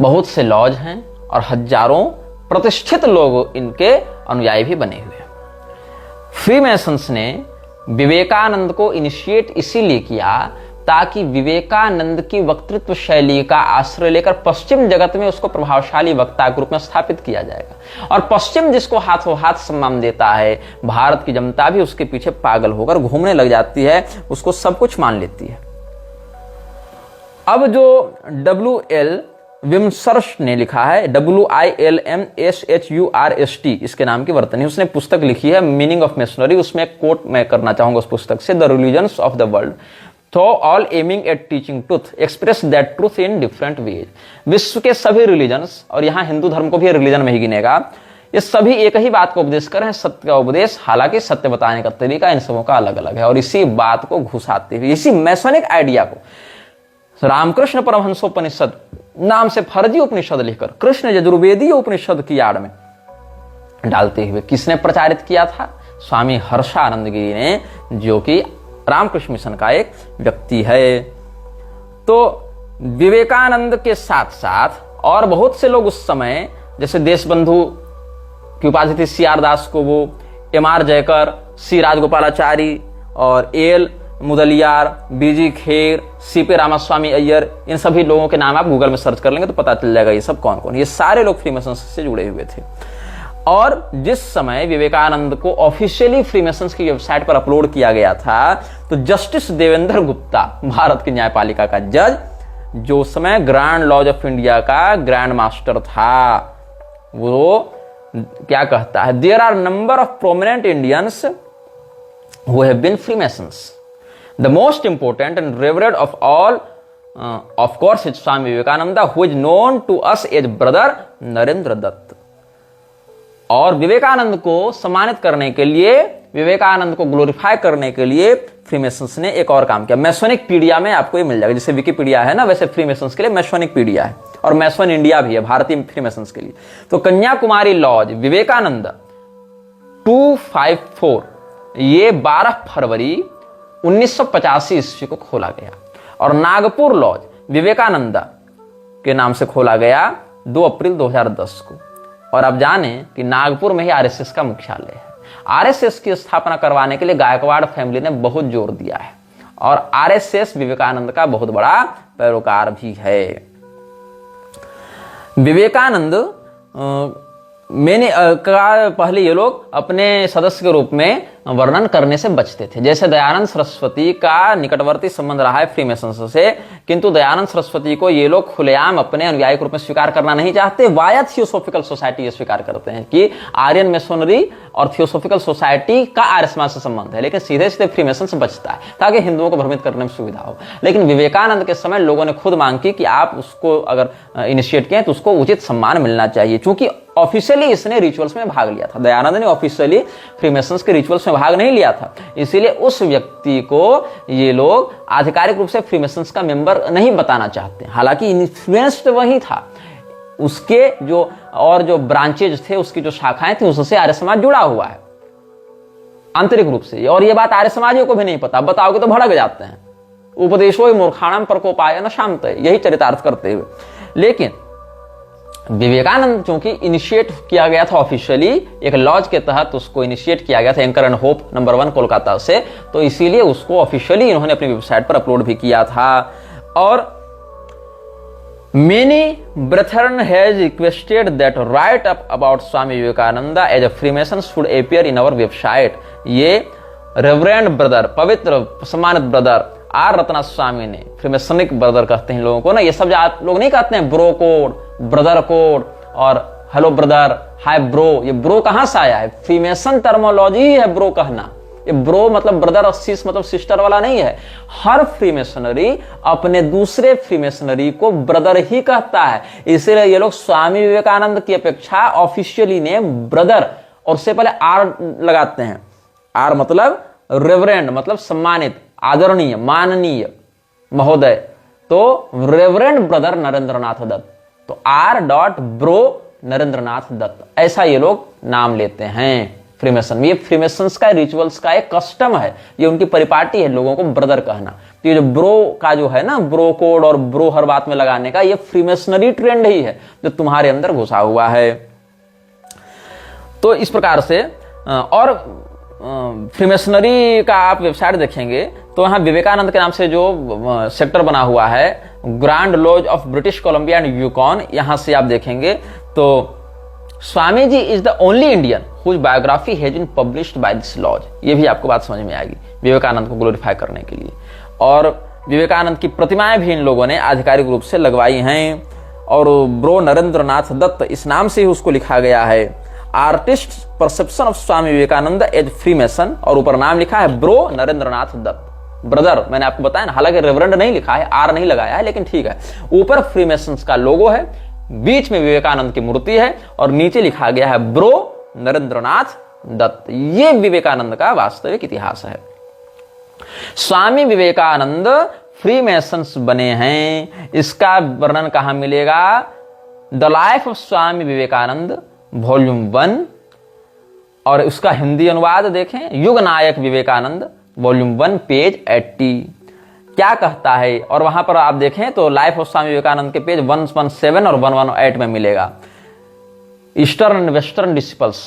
बहुत से लॉज हैं और हजारों प्रतिष्ठित लोग इनके अनुयायी भी बने हुए हैं। फ्रीमेसन्स ने विवेकानंद को इनिशिएट इसीलिए किया ताकि विवेकानंद की वक्तृत्व शैली का आश्रय लेकर पश्चिम जगत में उसको प्रभावशाली वक्ता के रूप में स्थापित किया जाएगा। और पश्चिम जिसको हाथों हाथ सम्मान देता है, भारत की जनता भी उसके पीछे पागल होकर घूमने लग जाती है, उसको सब कुछ मान लेती है। अब जो W.L. विमसर्स्ट ने लिखा है, WILMSHURST इसके नाम की वर्तनी, उसने पुस्तक लिखी है मीनिंग ऑफ मिशनरी। उसमें एक कोट मैं करना चाहूंगा उस पुस्तक से, the religions of the world तो all aiming at teaching truth express that truth in different ways. विश्व के सभी रिलीजन्स, और यहां हिंदू धर्म को भी रिलीजन में ही गिनेगा, ये सभी एक ही बात को उपदेश कर रहे हैं, सत्य का उपदेश। हालांकि सत्य बताने का तरीका इन सबों का अलग अलग है। और इसी बात को घुसाते हुए, इसी मैसोनिक आइडिया को रामकृष्ण परमहंसोपनिषद नाम से फर्जी उपनिषद लिखकर कृष्ण यजुर्वेदीय उपनिषद की आड़ में डालते हुए किसने प्रचारित किया था? स्वामी हर्षानंद गिरी ने, जो कि रामकृष्ण मिशन का एक व्यक्ति है। तो विवेकानंद के साथ साथ और बहुत से लोग उस समय, जैसे देशबंधु की उपाधि थी CR दास को, वो MR जयकर, C राजगोपालाचारी और AL Mudaliar, BG Kher, CP Ramaswamy Iyer, इन सभी लोगों के नाम आप गूगल में सर्च कर लेंगे तो पता चल जाएगा ये सब कौन कौन। ये सारे लोग फ्रीमेसन्स से जुड़े हुए थे। और जिस समय विवेकानंद को ऑफिशियली फ्रीमेसन्स की वेबसाइट पर अपलोड किया गया था, तो जस्टिस देवेंद्र गुप्ता, भारत की न्यायपालिका का जज, जो उस समय ग्रैंड लॉज ऑफ इंडिया का ग्रैंड मास्टर था, वो क्या कहता है, there are number of prominent Indians who have been Freemasons. The most important and revered of all, of course, is Swami Vivekananda, who is known to us as brother Narendra Dutt. और विवेकानंद को सम्मानित करने के लिए, विवेकानंद को glorify करने के लिए फ्रीमेसन्स ने एक और काम किया। मैसोनिक पीडिया में आपको ये मिल जाएगा, जैसे विकिपीडिया है ना, वैसे फ्रीमेसन्स के लिए मैसोनिक पीडिया है, और मैसोन इंडिया भी है भारतीय फ्रीमेसन्स के लिए। तो कन्याकुमारी लॉज विवेकानंद 254 ये 12 फरवरी 1985 ईस्वी को खोला गया, और नागपुर लॉज विवेकानंदा के नाम से खोला गया 2 अप्रैल 2010 को। और अब जाने कि नागपुर में ही आरएसएस का मुख्यालय है। आरएसएस की स्थापना करवाने के लिए गायकवाड़ फैमिली ने बहुत जोर दिया है, और आरएसएस विवेकानंद का बहुत बड़ा पैरोकार भी है। विवेकानंद मैंने कहा, पहले ये लोग अपने सदस्य के रूप में वर्णन करने से बचते थे। जैसे दयानंद सरस्वती का निकटवर्ती संबंध रहा है फ्रीमेसन्स से, किंतु दयानंद सरस्वती को ये लोग खुलेआम अपने अनुयायी के रूप में स्वीकार करना नहीं चाहते। वाया थियोसोफिकल सोसाइटी ये स्वीकार करते हैं कि आर्यन मेसोनरी और थियोसोफिकल सोसाइटी का आर्य समाज से संबंध है, लेकिन सीधे सीधे फ्रीमेसन से बचता है ताकि हिंदुओं को भ्रमित करने में सुविधा हो। लेकिन विवेकानंद के समय लोगों ने खुद मांग की कि आप उसको अगर इनिशिएट किए तो उसको उचित सम्मान मिलना चाहिए, क्योंकि ऑफिशियली इसने रिचुअल्स में भाग लिया था। दयानंद ने ऑफिशियली फ्रीमेसन्स के रिचुअल्स में भाग नहीं लिया था, इसीलिए उस व्यक्ति को ये लोग आधिकारिक रूप से फ्रीमेसन्स का मेंबर नहीं बताना चाहते। हालांकि इन्फ्लुएंस्ड वही था, उसके जो ब्रांचेज थे, उसकी जो शाखाएं थी, उससे आर्य समाज जुड़ा हुआ है आंतरिक रूप से। और ये बात आर्य समाजियों को भी नहीं पता, बताओगे तो भड़क जाते हैं। उपदेशो मूर्खाणाम प्रकोपाय न शांत, यही चरितार्थ करते हुए। लेकिन विवेकानंद चूंकि इनिशिएट किया गया था ऑफिशियली, एक लॉज के तहत उसको इनिशिएट किया गया था anchor and hope number 1 Kolkata से, तो इसीलिए उसको ऑफिशियली इन्होंने अपनी वेबसाइट पर अपलोड भी किया था। और many brethren has requested that write up about Swami Vivekananda as a freemason should appear in our website. ये रेवरेंड ब्रदर, पवित्र सम्मानित ब्रदर आर रत्ना स्वामी ने, फ्रीमेसनिक ब्रदर कहते हैं लोगों को ना, ये सब आप लोग नहीं कहते हैं ब्रो कोड, ब्रदर कोड और हेलो ब्रदर, हाय ब्रो। ये ब्रो कहां से आया है? फ्रीमेसन टर्मोलॉजी ही है ब्रो कहना। ये ब्रो मतलब ब्रदर और सिस मतलब सिस्टर वाला नहीं है। हर फ्रीमेसनरी अपने दूसरे फ्रीमेसनरी को ब्रदर ही कहता है, इसीलिए ये लोग स्वामी विवेकानंद की अपेक्षा ऑफिशियली ने ब्रदर और उससे पहले आर लगाते हैं। आर मतलब रेवरेंड, मतलब सम्मानित, आदरणीय, माननीय, महोदय। तो रेवरेंड ब्रदर नरेंद्रनाथ दत्त, तो R.ब्रो नरेंद्रनाथ दत्त, ऐसा ये लोग नाम लेते हैं फ्रीमेसन। ये फ्रीमेसन्स का रिचुअल्स का एक कस्टम है, ये उनकी परिपाटी है लोगों को ब्रदर कहना। तो ये जो ब्रो का जो है ना, ब्रो कोड और ब्रो हर बात में लगाने का, ये फ्रीमेसनरी ट्रेंड ही है जो तुम्हारे अंदर घुसा हुआ है। तो इस प्रकार से और फ्रीमेसनरी का आप वेबसाइट देखेंगे तो यहाँ विवेकानंद के नाम से जो सेक्टर बना हुआ है, grand lodge of British Columbia and Yukon, यहां से आप देखेंगे तो Swami ji is the only Indian whose biography has been published by this lodge. ये भी आपको बात समझ में आएगी विवेकानंद को ग्लोरीफाई करने के लिए। और विवेकानंद की प्रतिमाएं भी इन लोगों ने आधिकारिक रूप से लगवाई हैं, और ब्रो नरेंद्रनाथ दत्त इस नाम से ही उसको लिखा गया है। Artist perception of Swami Vivekananda as freemason, और ऊपर नाम लिखा है ब्रो नरेंद्रनाथ दत्त, ब्रदर। मैंने आपको बताया ना, हालांकि रेवरेंड नहीं लिखा है, आर नहीं लगाया है, लेकिन ठीक है। ऊपर फ्रीमेसन्स का लोगो है, बीच में विवेकानंद की मूर्ति है, और नीचे लिखा गया है ब्रो नरेंद्रनाथ दत्त। ये विवेकानंद का वास्तविक इतिहास है। स्वामी विवेकानंद फ्रीमेसन्स बने हैं, इसका वर्णन कहां मिलेगा? The life of Swami Vivekananda volume 1, और उसका हिंदी अनुवाद देखें, युग नायक विवेकानंद वॉल्यूम 1 पेज 80 क्या कहता है। और वहां पर आप देखें तो लाइफ ऑफ स्वामी विवेकानंद के पेज 117 और 118 में मिलेगा। Eastern and western disciples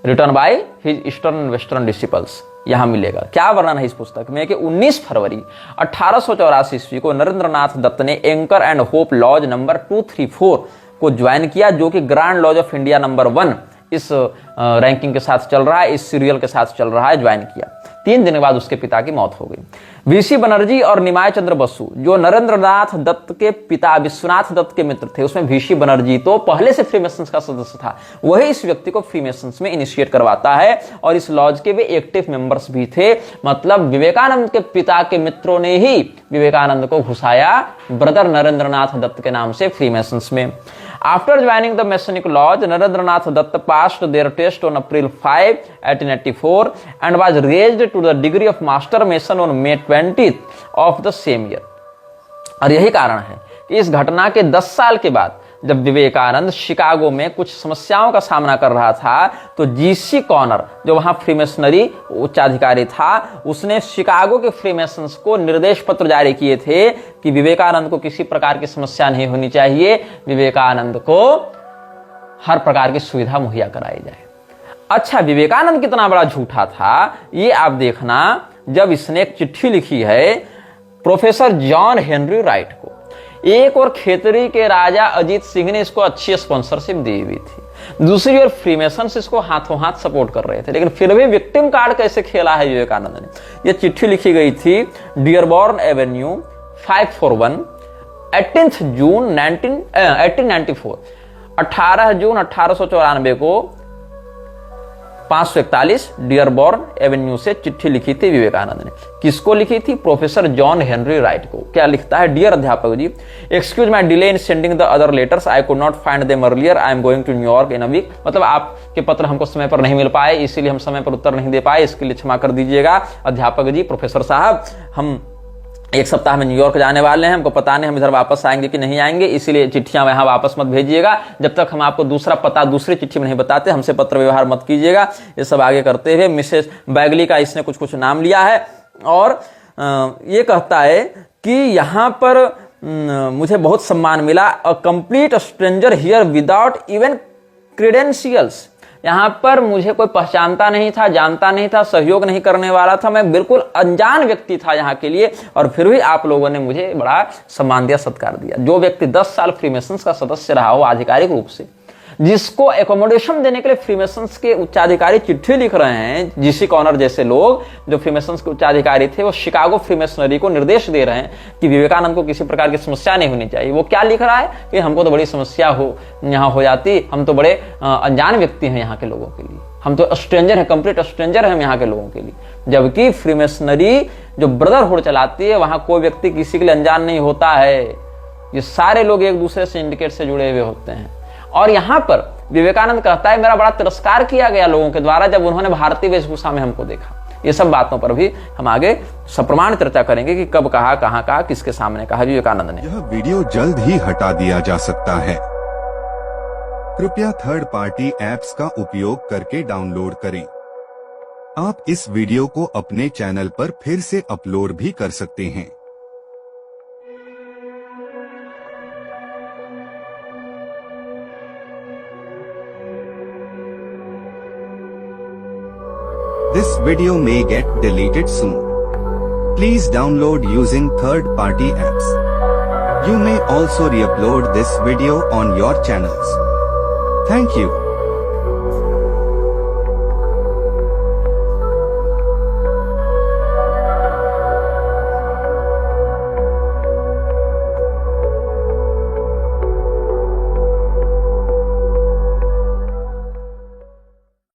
return by his eastern and western disciples, यहां मिलेगा। क्या वर्णन है इस पुस्तक में कि 19 फरवरी 1884 ईस्वी को नरेंद्रनाथ दत्त ने anchor and hope lodge number 234 को ज्वाइन किया, जो कि grand lodge of India number 1 इस रैंकिंग के साथ चल रहा है, इस सीरियल के साथ चल रहा है, ज्वाइन किया। 3 दिन के बाद उसके पिता की मौत हो गई। वीसी बनर्जी और निमाय चंद्र बसु जो नरेंद्रनाथ दत्त के पिता विश्वनाथ दत्त के मित्र थे, उसमें वीसी बनर्जी तो पहले से फ्रीमेसन्स का सदस्य था, वही इस व्यक्ति को फ्रीमेसन्स में इनिशिएट करवाता है और इस लॉज के वे एक्टिव मेंबर्स भी थे। मतलब विवेकानंद के पिता के मित्रों ने ही विवेकानंद को घुसाया ब्रदर नरेंद्रनाथ दत्त के नाम से फ्रीमेसन्स में। After joining the Masonic Lodge, Narendranath Dutt passed their test on April 5, 1884 and was raised to the degree of Master Mason on May 20th of the same year. और यही कारण है कि इस घटना के 10 साल के बाद जब विवेकानंद शिकागो में कुछ समस्याओं का सामना कर रहा था तो जीसी कॉनर जो वहां फ्रीमेसनरी उच्चाधिकारी था, उसने शिकागो के फ्रीमेसन्स को निर्देश पत्र जारी किए थे कि विवेकानंद को किसी प्रकार की समस्या नहीं होनी चाहिए, विवेकानंद को हर प्रकार की सुविधा मुहैया कराई जाए। अच्छा, विवेकानंद कितना बड़ा झूठा था ये आप देखना जब इसने एक चिट्ठी लिखी है प्रोफेसर जॉन हेनरी राइट को। एक और खेतरी के राजा अजीत सिंह ने इसको अच्छी स्पॉन्सरशिप दी हुई थी, दूसरी ओर फ्रीमेसन्स इसको हाथों हाथ सपोर्ट कर रहे थे, लेकिन फिर भी विक्टिम कार्ड कैसे खेला है विवेकानंद ने। यह चिट्ठी लिखी गई थी डियरबॉर्न एवेन्यू 541 18 जून 1894, 18 जून 1894 को 541 डियरबॉर्न एवेन्यू से चिट्ठी लिखी थी विवेकानंद ने। किसको लिखी थी? प्रोफेसर जॉन हेनरी राइट को। क्या लिखता है? डियर अध्यापक ji, excuse my delay in sending the other letters, I could not find them earlier, I am going to New York in a week. मतलब आपके पत्र हमको समय पर नहीं मिल पाए, इसीलिए हम समय पर उत्तर नहीं दे पाए, इसके लिए क्षमा कर दीजिएगा अध्यापक जी। प्रोफेसर साहब, हम 1 सप्ताह में न्यूयॉर्क जाने वाले हैं, हमको पता नहीं हम इधर वापस आएंगे कि नहीं आएंगे, इसीलिए चिट्ठियां वहां वापस मत भेजिएगा जब तक हम आपको दूसरा पता दूसरी चिट्ठी में नहीं बताते, हमसे पत्र व्यवहार मत कीजिएगा। ये सब आगे करते हुए मिसेस बैगली का इसने कुछ नाम लिया है और ये कहता है कि यहां पर मुझे बहुत सम्मान मिला, a complete stranger here without even credentials. यहां पर मुझे कोई पहचानता नहीं था, जानता नहीं था, सहयोग नहीं करने वाला था, मैं बिल्कुल अनजान व्यक्ति था यहाँ के लिए, और फिर भी आप लोगों ने मुझे बड़ा सम्मान दिया, सत्कार दिया। जो व्यक्ति 10 साल फ्रीमेसन्स का सदस्य रहा हो आधिकारिक रूप से, जिसको एकोमोडेशन देने के लिए फ्रीमेसन्स के उच्चाधिकारी चिट्ठी लिख रहे हैं, जीसी कॉनर जैसे लोग जो फ्रीमेसन्स के उच्चाधिकारी थे, वो शिकागो फ्रीमेसनरी को निर्देश दे रहे हैं कि विवेकानंद को किसी प्रकार की समस्या नहीं होनी चाहिए। वो क्या लिख रहा है कि हमको तो बड़ी समस्या यहाँ हो जाती, हम तो बड़े अनजान व्यक्ति हैं यहाँ के लोगों के लिए, हम तो स्ट्रेंजर हैं, कंप्लीट स्ट्रेंजर हैं यहाँ के लोगों के लिए। जबकि फ्रीमेसनरी जो ब्रदरहुड चलाती है, वहां कोई व्यक्ति किसी के लिए अनजान नहीं होता है, ये सारे लोग एक दूसरे सिंडिकेट से जुड़े हुए होते हैं। और यहां पर विवेकानंद कहता है मेरा बड़ा तिरस्कार किया गया लोगों के द्वारा जब उन्होंने भारतीय वेशभूषा में हमको देखा। ये सब बातों पर भी हम आगे सप्रमाण चर्चा करेंगे कि कब कहा, कहां कहा, किसके सामने कहा विवेकानंद ने। यह वीडियो जल्द ही हटा दिया जा सकता है, कृपया थर्ड पार्टी ऐप्स का उपयोग करके डाउनलोड करें। आप इस वीडियो को अपने चैनल पर फिर से अपलोड भी कर सकते हैं। This video may get deleted soon. Please download using third-party apps. You may also re-upload this video on your channels. Thank you.